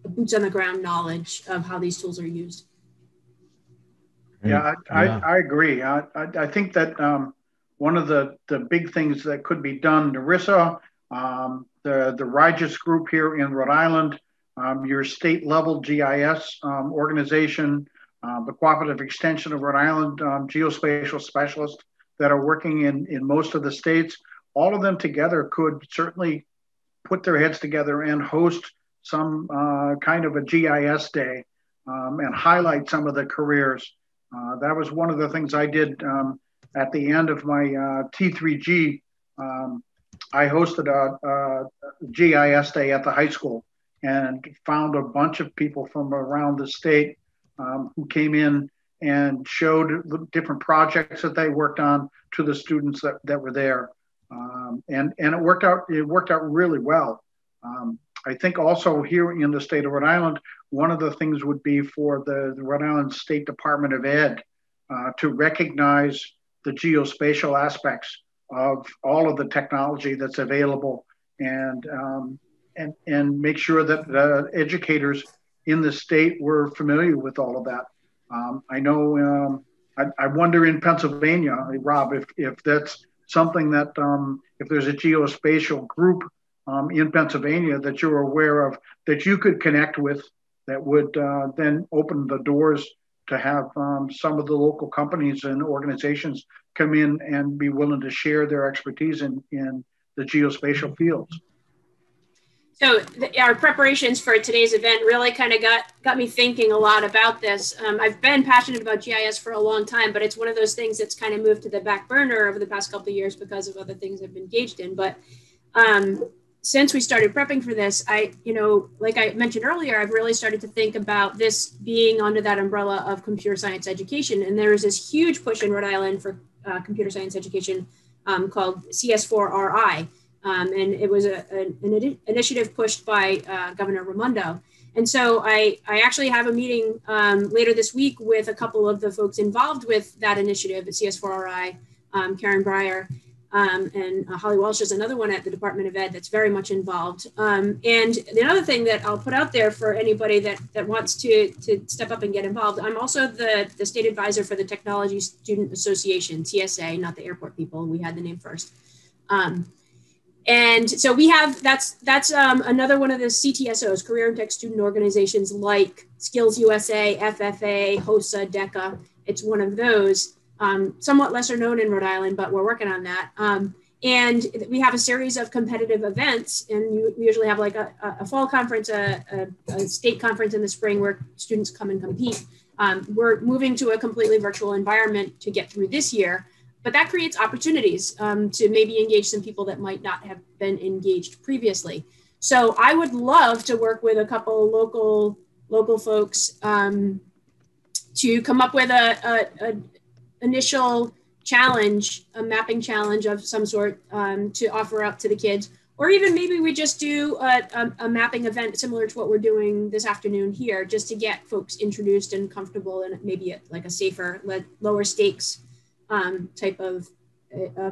boots on the ground knowledge of how these tools are used. Yeah, I agree. I think that one of the big things that could be done, NEURISA, the RIGIS group here in Rhode Island, your state level GIS organization, the Cooperative Extension of Rhode Island, geospatial specialists that are working in most of the states, all of them together could certainly put their heads together and host some kind of a GIS day and highlight some of the careers. That was one of the things I did at the end of my T3G. I hosted a GIS day at the high school and found a bunch of people from around the state who came in and showed the different projects that they worked on to the students that were there. And it worked out really well. I think also here in the state of Rhode Island, one of the things would be for the Rhode Island State Department of Ed to recognize the geospatial aspects of all of the technology that's available and make sure that the educators in the state were familiar with all of that. I know, I wonder in Pennsylvania, Rob, if that's something that, if there's a geospatial group in Pennsylvania that you're aware of, that you could connect with, that would then open the doors to have some of the local companies and organizations come in and be willing to share their expertise in the the geospatial fields. So our preparations for today's event really kind of got me thinking a lot about this. I've been passionate about GIS for a long time, but it's one of those things that's kind of moved to the back burner over the past couple of years because of other things I've been engaged in. But since we started prepping for this, like I mentioned earlier, I've really started to think about this being under that umbrella of computer science education. And there is this huge push in Rhode Island for computer science education called CS4RI. And it was an initiative pushed by Governor Raimondo. And so I actually have a meeting later this week with a couple of the folks involved with that initiative at CS4RI, Karen Breyer, and Holly Walsh is another one at the Department of Ed that's very much involved. And another thing that I'll put out there for anybody that wants to step up and get involved, I'm also the state advisor for the Technology Student Association, TSA, not the airport people. We had the name first. And so we have, that's another one of the CTSOs, Career and Tech Student Organizations like Skills USA, FFA, HOSA, DECA. It's one of those, somewhat lesser known in Rhode Island, but we're working on that. And we have a series of competitive events, and we usually have like a fall conference, a state conference in the spring where students come and compete. We're moving to a completely virtual environment to get through this year. But that creates opportunities to maybe engage some people that might not have been engaged previously. So I would love to work with a couple local folks to come up with a initial challenge, a mapping challenge of some sort to offer up to the kids. Or even maybe we just do a mapping event similar to what we're doing this afternoon here, just to get folks introduced and comfortable and maybe like a safer, lower stakes type of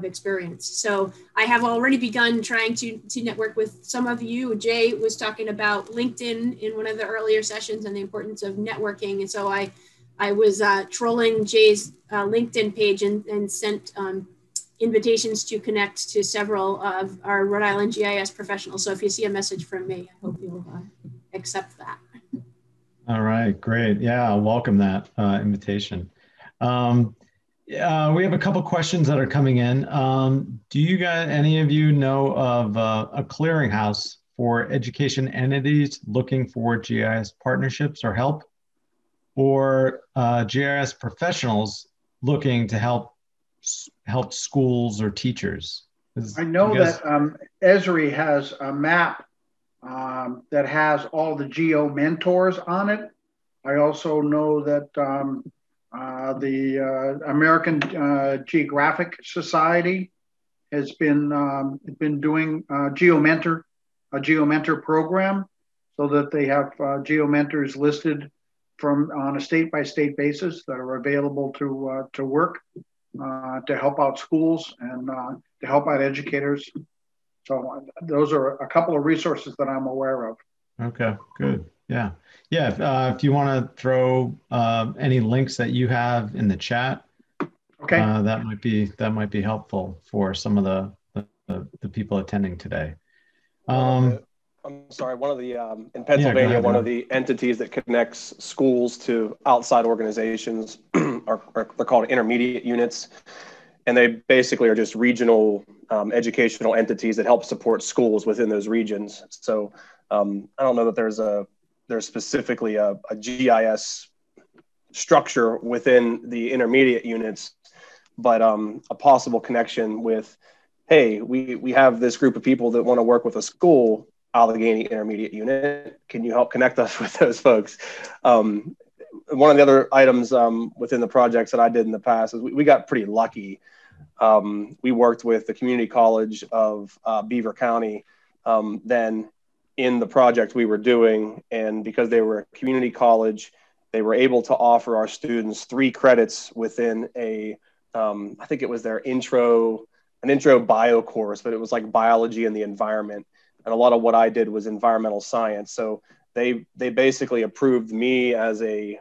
experience. So I have already begun trying to network with some of you. Jay was talking about LinkedIn in one of the earlier sessions and the importance of networking. And so I was trolling Jay's LinkedIn page and sent invitations to connect to several of our Rhode Island GIS professionals. So if you see a message from me, I hope you'll accept that. All right, great. Yeah, I'll welcome that invitation. We have a couple questions that are coming in. Do you guys, any of you know of a clearinghouse for education entities looking for GIS partnerships or help, or GIS professionals looking to help schools or teachers? I know that Esri has a map that has all the geo mentors on it. I also know that the American Geographic Society has been doing a GeoMentor program, so that they have GeoMentors listed on a state-by-state basis that are available to work to help out schools and to help out educators. So those are a couple of resources that I'm aware of. Okay, good. Yeah. If you want to throw any links that you have in the chat, okay, that might be helpful for some of the people attending today. I'm sorry. One of the in Pennsylvania, one of the entities that connects schools to outside organizations are they're called intermediate units, and they basically are just regional educational entities that help support schools within those regions. So I don't know that there's specifically a GIS structure within the intermediate units, but a possible connection with, hey, we have this group of people that want to work with a school, Allegheny Intermediate Unit. Can you help connect us with those folks? One of the other items within the projects that I did in the past is we got pretty lucky. We worked with the community college of Beaver County then in the project we were doing, and because they were a community college, they were able to offer our students 3 credits within I think it was their intro bio course, but it was like biology and the environment. And a lot of what I did was environmental science. So they basically approved me as I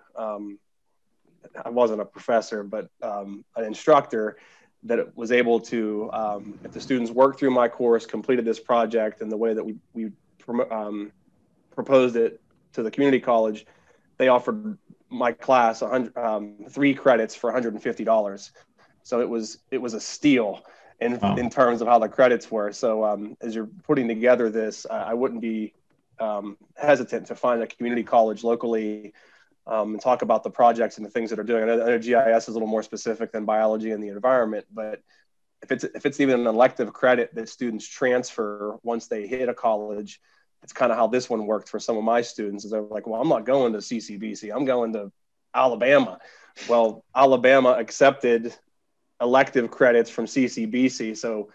wasn't a professor, but an instructor that was able to, if the students worked through my course, completed this project in the way that we proposed it to the community college, they offered my class 3 credits for $150. So it was a steal. in terms of how the credits were. So as you're putting together this, I wouldn't be hesitant to find a community college locally and talk about the projects and the things that are doing. I know GIS is a little more specific than biology and the environment, but if it's even an elective credit that students transfer once they hit a college, it's kind of how this one worked for some of my students. Is they're like, well, I'm not going to CCBC, I'm going to Alabama. Well, Alabama accepted elective credits from CCBC, so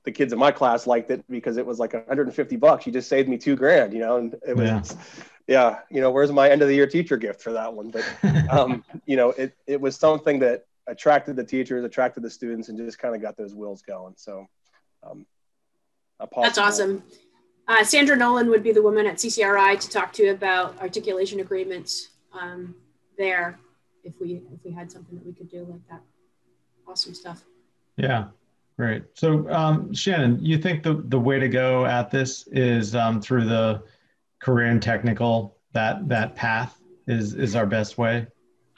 the kids in my class liked it because it was like $150. You just saved me $2,000, you know, and it was, yeah, you know, where's my end of the year teacher gift for that one? But, you know, it was something that attracted the teachers, attracted the students, and just kind of got those wheels going. So that's awesome. Sandra Nolan would be the woman at CCRI to talk to about articulation agreements there, if we had something that we could do like that. Awesome stuff. Yeah. Great. So, Shannon, you think the way to go at this is through the career and technical, that path is our best way?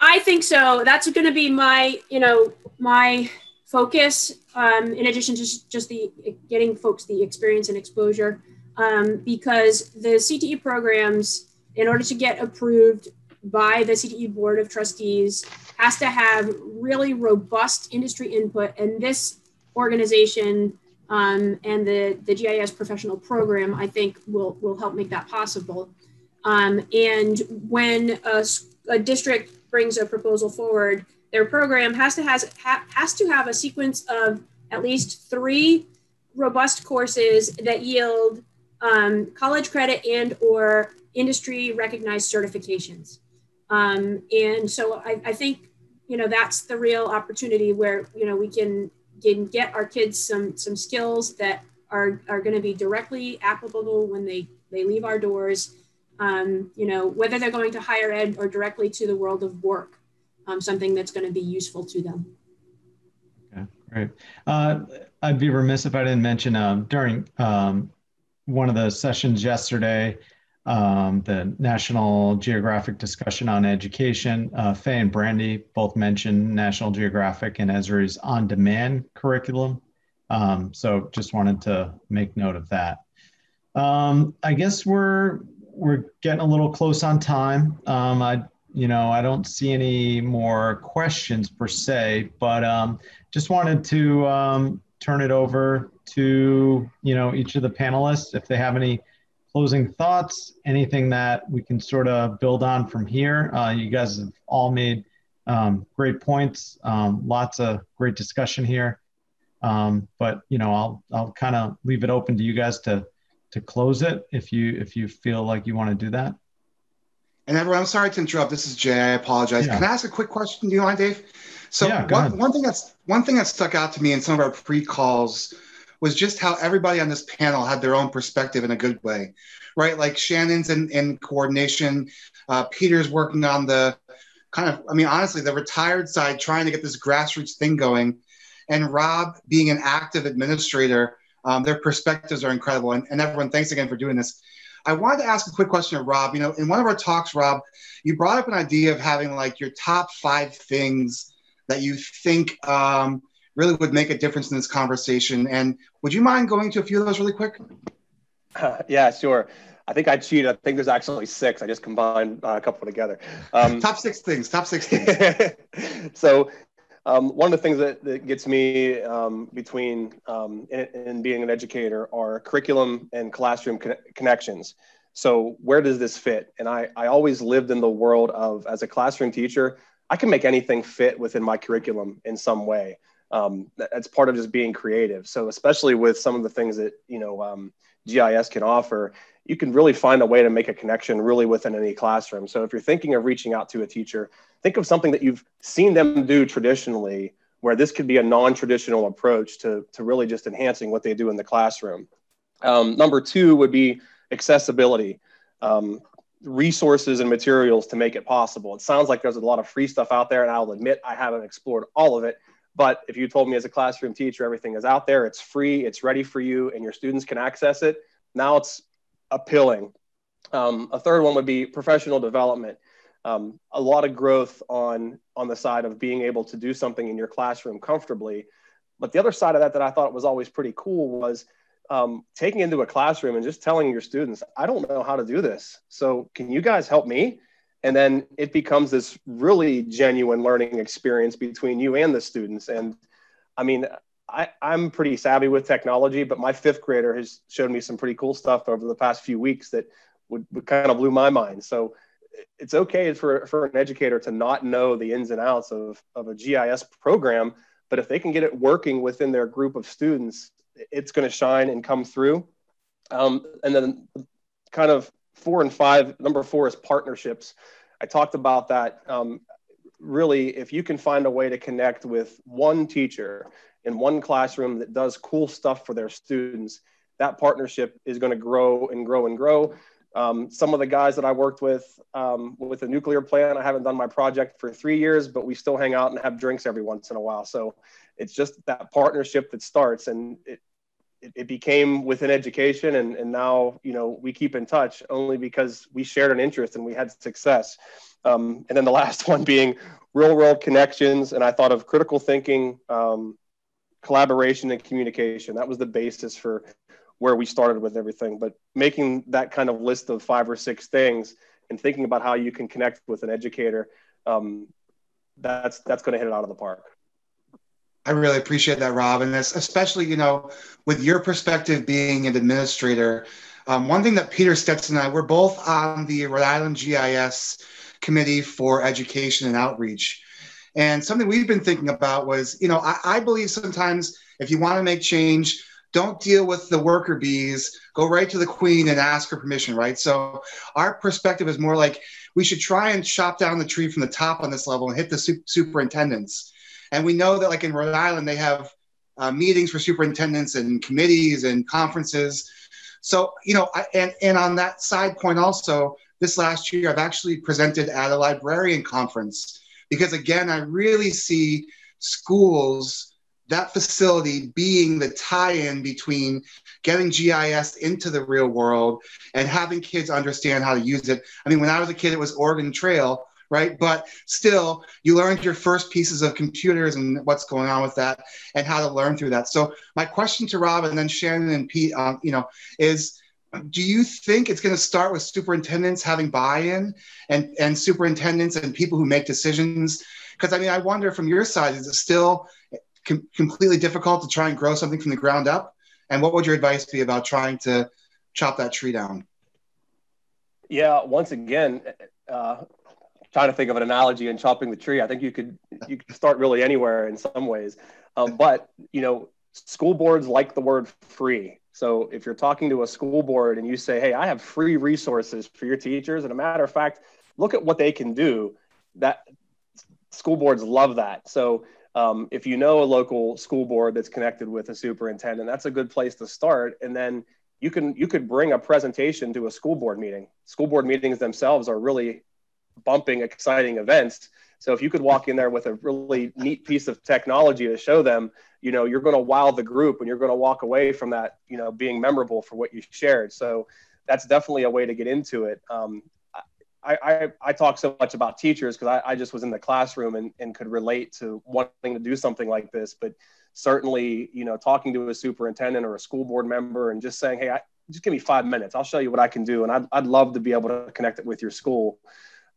I think so. That's going to be my focus, in addition to just getting folks the experience and exposure, because the CTE programs, in order to get approved by the CTE Board of Trustees, has to have really robust industry input, and this organization and the GIS professional program, I think, will help make that possible. And when a district brings a proposal forward, their program has to have a sequence of at least 3 robust courses that yield college credit and or industry recognized certifications. And so I think, that's the real opportunity where, we can get our kids some skills that are going to be directly applicable when they leave our doors, whether they're going to higher ed or directly to the world of work, something that's going to be useful to them. Okay, great. I'd be remiss if I didn't mention during one of the sessions yesterday, the National Geographic discussion on education, Faye and Brandy both mentioned National Geographic and Esri's on-demand curriculum. So just wanted to make note of that. I guess we're getting a little close on time. I don't see any more questions per se, but just wanted to turn it over to each of the panelists if they have any closing thoughts, anything that we can sort of build on from here. You guys have all made great points, lots of great discussion here. But I'll kind of leave it open to you guys to close it if you feel like you want to do that. And everyone, I'm sorry to interrupt. This is Jay. I apologize. Yeah. Can I ask a quick question? Do you mind, Dave? So yeah, one thing that stuck out to me in some of our pre-calls was just how everybody on this panel had their own perspective in a good way, right? Like Shannon's in coordination, Peter's working on the honestly, the retired side, trying to get this grassroots thing going, and Rob being an active administrator. Their perspectives are incredible. And everyone, thanks again for doing this. I wanted to ask a quick question of Rob. In one of our talks, Rob, you brought up an idea of having like your top 5 things that you think really would make a difference in this conversation. And would you mind going to a few of those really quick? Yeah, sure. I think I cheated. I think there's actually 6. I just combined a couple together. Top 6 things. So one of the things that gets me between and being an educator are curriculum and classroom connections. So where does this fit? And I always lived in the world of, as a classroom teacher, I can make anything fit within my curriculum in some way. That's part of just being creative. So especially with some of the things that, GIS can offer, you can really find a way to make a connection really within any classroom. So if you're thinking of reaching out to a teacher, think of something that you've seen them do traditionally, where this could be a non-traditional approach to really just enhancing what they do in the classroom. Number 2 would be accessibility, resources and materials to make it possible. It sounds like there's a lot of free stuff out there, and I'll admit I haven't explored all of it. But if you told me as a classroom teacher, everything is out there, it's free, it's ready for you, and your students can access it, now it's appealing. A third one would be professional development. A lot of growth on the side of being able to do something in your classroom comfortably, But the other side of that I thought was always pretty cool was taking into a classroom and just telling your students, I don't know how to do this. So can you guys help me? And then it becomes this really genuine learning experience between you and the students. And I mean, I'm pretty savvy with technology, but my 5th grader has showed me some pretty cool stuff over the past few weeks that would kind of blew my mind. So it's okay for an educator to not know the ins and outs of a GIS program, but if they can get it working within their group of students, it's going to shine and come through. And then kind of 4 and 5, number 4 is partnerships. I talked about that. Really, if you can find a way to connect with one teacher in one classroom that does cool stuff for their students, that partnership is going to grow and grow and grow. Some of the guys that I worked with a nuclear plant, I haven't done my project for 3 years, but we still hang out and have drinks every once in a while. So it's just that partnership that starts, and it became within education. And now, you know, we keep in touch only because we shared an interest and we had success. And then the last one being real world connections. And I thought of critical thinking, collaboration and communication. That was the basis for where we started with everything. But making that kind of list of 5 or 6 things and thinking about how you can connect with an educator, that's going to hit it out of the park. I really appreciate that, Rob. And especially, you know, with your perspective being an administrator, one thing that Peter Stetson and I, we're both on the Rhode Island GIS Committee for Education and Outreach. And something we've been thinking about was, you know, I believe sometimes if you want to make change, don't deal with the worker bees, go right to the queen and ask her permission, right? So our perspective is more like we should try and chop down the tree from the top on this level and hit the superintendents. And we know that like in Rhode Island, they have meetings for superintendents and committees and conferences. So, you know, and on that side point also, this last year, I've actually presented at a librarian conference because again, I really see schools, that facility being the tie-in between getting GIS into the real world and having kids understand how to use it. I mean, when I was a kid, it was Oregon Trail, right? But still, you learned your first pieces of computers and what's going on with that and how to learn through that. So my question to Rob and then Shannon and Pete, you know, is do you think it's going to start with superintendents having buy-in and superintendents and people who make decisions? Because I mean, I wonder from your side, is it still completely difficult to try and grow something from the ground up? And what would your advice be about trying to chop that tree down? Yeah, once again, trying to think of an analogy in chopping the tree. I think you could start really anywhere in some ways. But, you know, school boards like the word free. So if you're talking to a school board and you say, hey, I have free resources for your teachers, and a matter of fact, look at what they can do, that school boards love that. So if you know a local school board that's connected with a superintendent, that's a good place to start. And then you could bring a presentation to a school board meeting. School board meetings themselves are really bumping, exciting events. So if you could walk in there with a really neat piece of technology to show them, you know, you're going to wow the group and you're going to walk away from that, you know, being memorable for what you shared. So that's definitely a way to get into it. I talk so much about teachers because I just was in the classroom and could relate to wanting to do something like this. But certainly, you know, talking to a superintendent or a school board member and just saying, hey, just give me 5 minutes. I'll show you what I can do. And I'd love to be able to connect it with your school.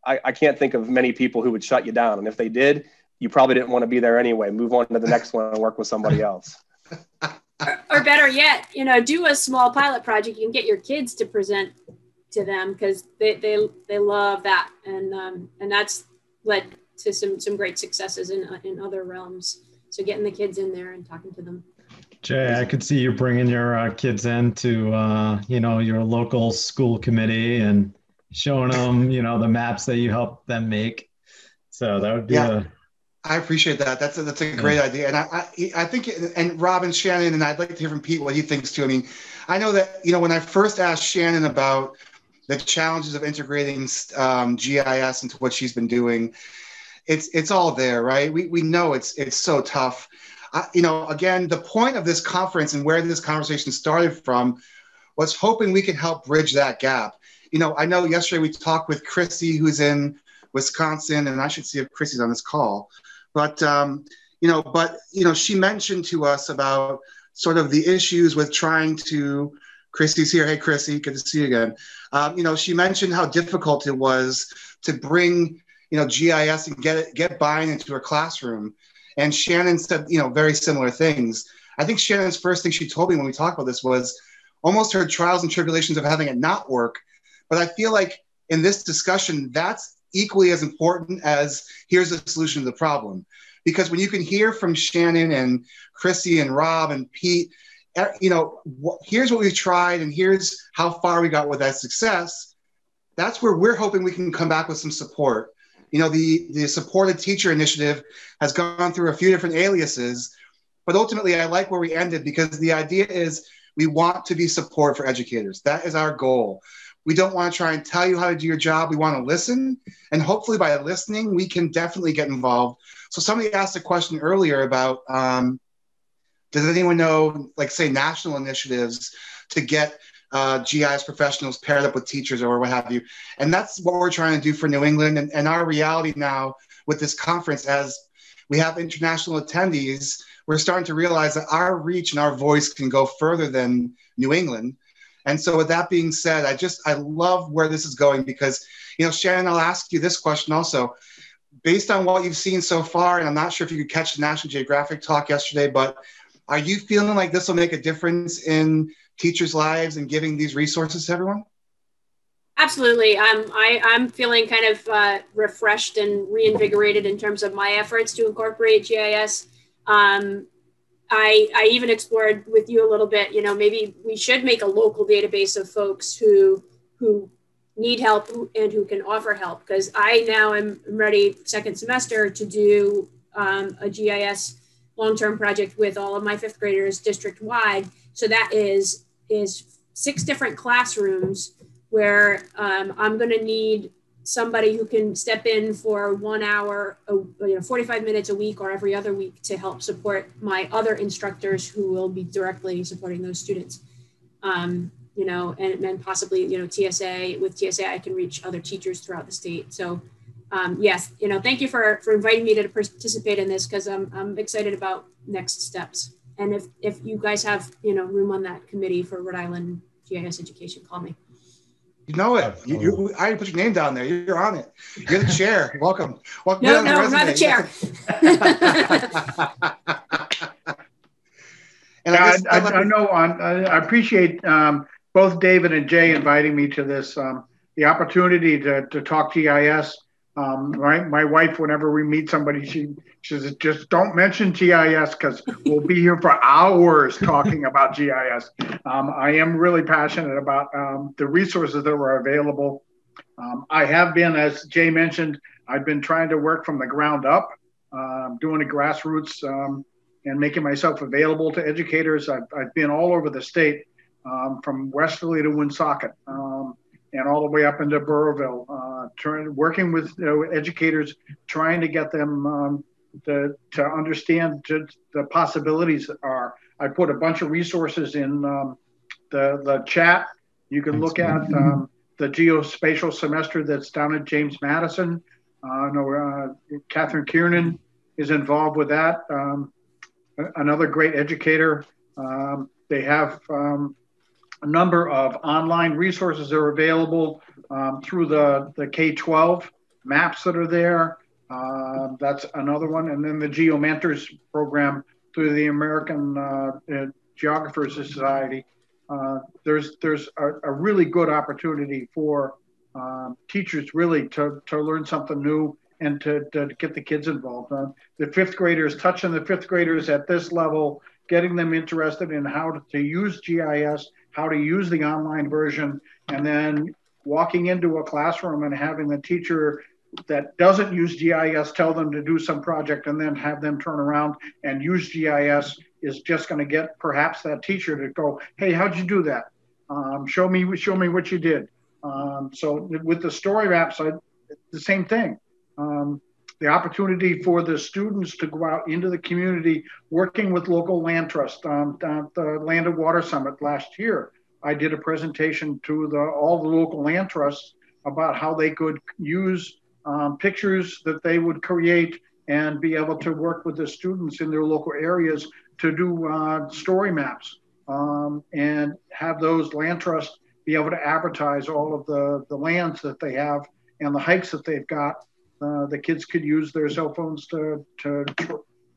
I can't think of many people who would shut you down. And if they did, you probably didn't want to be there anyway. Move on to the next one and work with somebody else. Or better yet, you know, do a small pilot project. You can get your kids to present to them because they love that. And that's led to some great successes in other realms. So getting the kids in there and talking to them. Jay, I could see you bringing your kids into, you know, your local school committee and showing them, you know, the maps that you help them make. So that would be I appreciate that. That's a great idea. And I think, and Rob and Shannon, and I'd like to hear from Pete what he thinks too. I mean, I know that, you know, when I first asked Shannon about the challenges of integrating GIS into what she's been doing, it's all there, right? We know it's so tough. You know, again, the point of this conference and where this conversation started from was hoping we could help bridge that gap. You know, I know yesterday we talked with Chrissy, who's in Wisconsin, and I should see if Chrissy's on this call. But, you but she mentioned to us about sort of the issues with trying to. Chrissy's here. Hey, Chrissy, good to see you again. She mentioned how difficult it was to bring, GIS and get buy-in into her classroom. And Shannon said, very similar things. I think Shannon's first thing she told me when we talked about this was almost her trials and tribulations of having it not work. But I feel like in this discussion, that's equally as important as here's the solution to the problem. Because when you can hear from Shannon and Chrissy and Rob and Pete, here's what we've tried and here's how far we got with that success. That's where we're hoping we can come back with some support. The supported teacher initiative has gone through a few different aliases, but ultimately I like where we ended because the idea is we want to be support for educators. That is our goal. We don't want to try and tell you how to do your job. We want to listen. And hopefully by listening, we can definitely get involved. So somebody asked a question earlier about, does anyone know, say, national initiatives to get GIS professionals paired up with teachers or what have you? And that's what we're trying to do for New England. And our reality now with this conference, as we have international attendees, we're starting to realize that our reach and our voice can go further than New England. And so with that being said, I love where this is going because, Shannon, I'll ask you this question also. Based on what you've seen so far, and I'm not sure if you could catch the National Geographic talk yesterday, but are you feeling like this will make a difference in teachers' lives and giving these resources to everyone? Absolutely. I'm feeling kind of refreshed and reinvigorated in terms of my efforts to incorporate GIS. I even explored with you a little bit, maybe we should make a local database of folks who need help and who can offer help. Because I now am ready second semester to do a GIS long-term project with all of my fifth graders district-wide. So that is 6 different classrooms where I'm going to need somebody who can step in for 1 hour, 45 minutes a week or every other week to help support my other instructors who will be directly supporting those students. And possibly, TSA, with TSA, I can reach other teachers throughout the state. So yes, thank you for inviting me to participate in this because I'm excited about next steps. And if you guys have, room on that committee for Rhode Island GIS education, call me. You know it. I already put your name down there. You're on it. You're the chair. Welcome. No, I'm not the chair. And I appreciate both David and Jay inviting me to this, the opportunity to talk GIS. Right, my wife, whenever we meet somebody, she says, just don't mention GIS because we'll be here for hours talking about GIS. I am really passionate about the resources that are available. I have been, as Jay mentioned, I've been trying to work from the ground up, doing a grassroots and making myself available to educators. I've been all over the state, from Westerly to Woonsocket. And all the way up into Burrowville, working with educators, trying to get them to understand the possibilities that are. I put a bunch of resources in the chat. You can look at the geospatial semester that's down at James Madison. Catherine Kiernan is involved with that. Another great educator. They have a number of online resources that are available through the K-12 maps that are there. That's another one. And then the GeoMentors program through the American Geographers Society. There's a really good opportunity for teachers really to learn something new and to get the kids involved. The fifth graders, touching the fifth graders at this level, getting them interested in how to use GIS, how to use the online version, and then walking into a classroom and having the teacher that doesn't use GIS tell them to do some project and then have them turn around and use GIS is just going to get perhaps that teacher to go, hey, how'd you do that? Show me what you did. So with the story maps, the same thing. The opportunity for the students to go out into the community, working with local land trusts. The Land and Water Summit last year, I did a presentation to all the local land trusts about how they could use pictures that they would create and be able to work with the students in their local areas to do story maps and have those land trusts be able to advertise all of the lands that they have and the hikes that they've got. The kids could use their cell phones to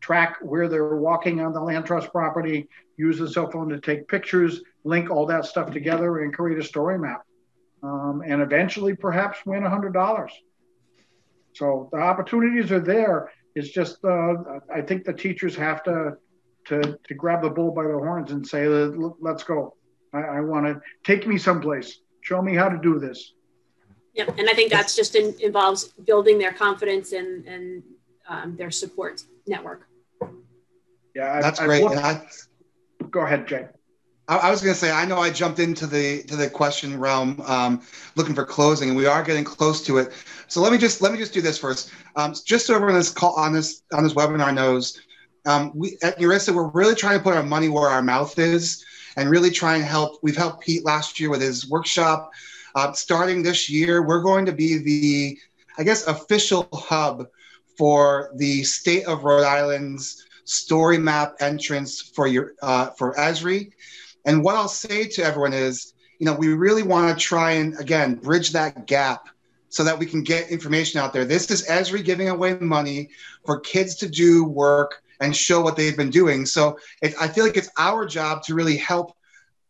track where they're walking on the land trust property, use the cell phone to take pictures, link all that stuff together and create a story map. And eventually perhaps win $100. So the opportunities are there. It's just, I think the teachers have to grab the bull by the horns and say, let's go. I want to take me someplace. Show me how to do this. Yep, and I think that's just involves building their confidence and their support network. Yeah, that's great. Go ahead, Jay. I was going to say, I know I jumped into the question realm, looking for closing, and we are getting close to it. So let me just do this first. Just so everyone on this call on this webinar knows, we at NEURISA, we're really trying to put our money where our mouth is, and really try and help. We've helped Pete last year with his workshop. Starting this year, we're going to be the, I guess, official hub for the state of Rhode Island's story map entrance for Esri. And what I'll say to everyone is, we really want to try and, again, bridge that gap so that we can get information out there. This is Esri giving away money for kids to do work and show what they've been doing. So I feel like it's our job to really help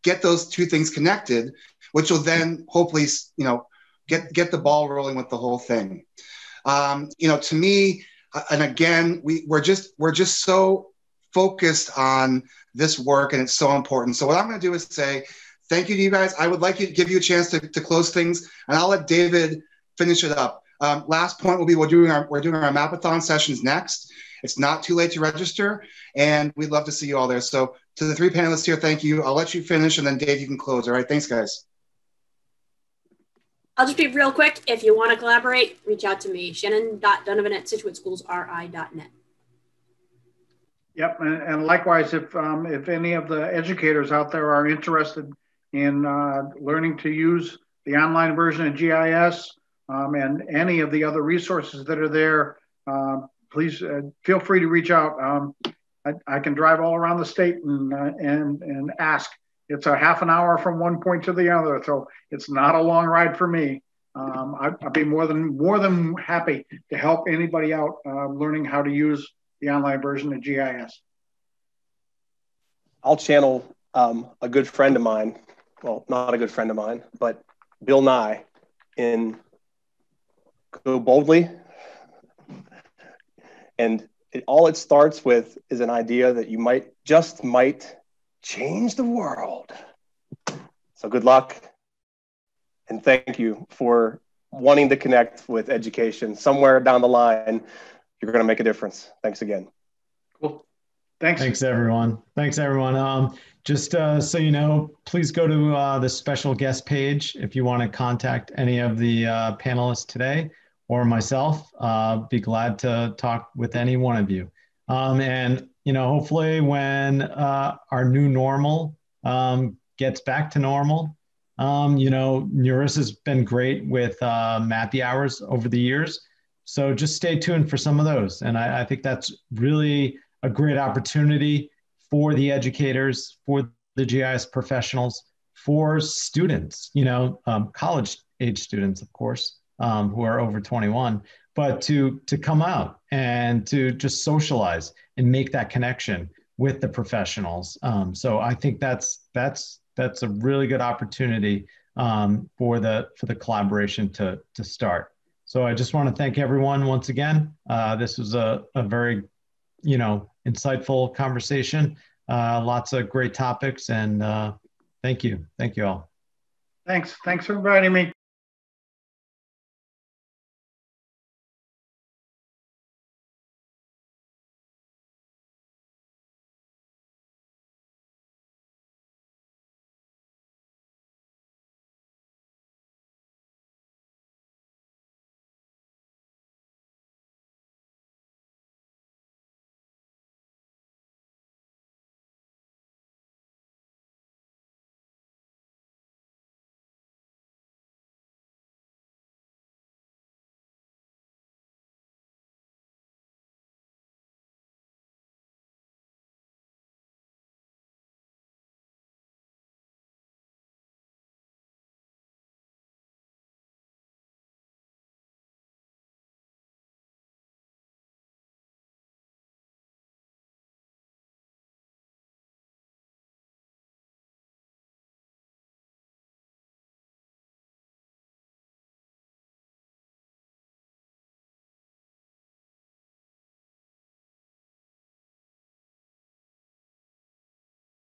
get those two things connected, which will then hopefully, get the ball rolling with the whole thing. To me, and again, we're just so focused on this work, and it's so important. So what I'm going to do is say thank you to you guys. I would like to give you a chance to close things, and I'll let David finish it up. Last point will be we're doing our Mapathon sessions next. It's not too late to register, and we'd love to see you all there. So to the three panelists here, thank you. I'll let you finish, and then Dave, you can close. All right, thanks, guys. I'll just be real quick. If you want to collaborate, reach out to me, shannon.donovan@situateschoolsri.net. Yep, and likewise, if any of the educators out there are interested in learning to use the online version of GIS and any of the other resources that are there, please feel free to reach out. I can drive all around the state and ask. It's a half an hour from one point to the other, so it's not a long ride for me. I'd be more than happy to help anybody out learning how to use the online version of GIS. I'll channel a good friend of mine, well, not a good friend of mine, but Bill Nye in Go Boldly. And all it starts with is an idea that you might change the world. So good luck. And thank you for wanting to connect with education. Somewhere down the line, you're going to make a difference. Thanks again. Cool. Thanks. Thanks, everyone. Just so you know, please go to the special guest page if you want to contact any of the panelists today or myself. Be glad to talk with any one of you. And hopefully when our new normal gets back to normal, NEURISA has been great with Mappy hours over the years. So just stay tuned for some of those. And I think that's really a great opportunity for the educators, for the GIS professionals, for students, college age students, of course, who are over 21, but to come out and to just socialize and make that connection with the professionals. So I think that's a really good opportunity for the collaboration to start. So I just want to thank everyone once again. This was a very, insightful conversation. Lots of great topics, and thank you all. Thanks for inviting me.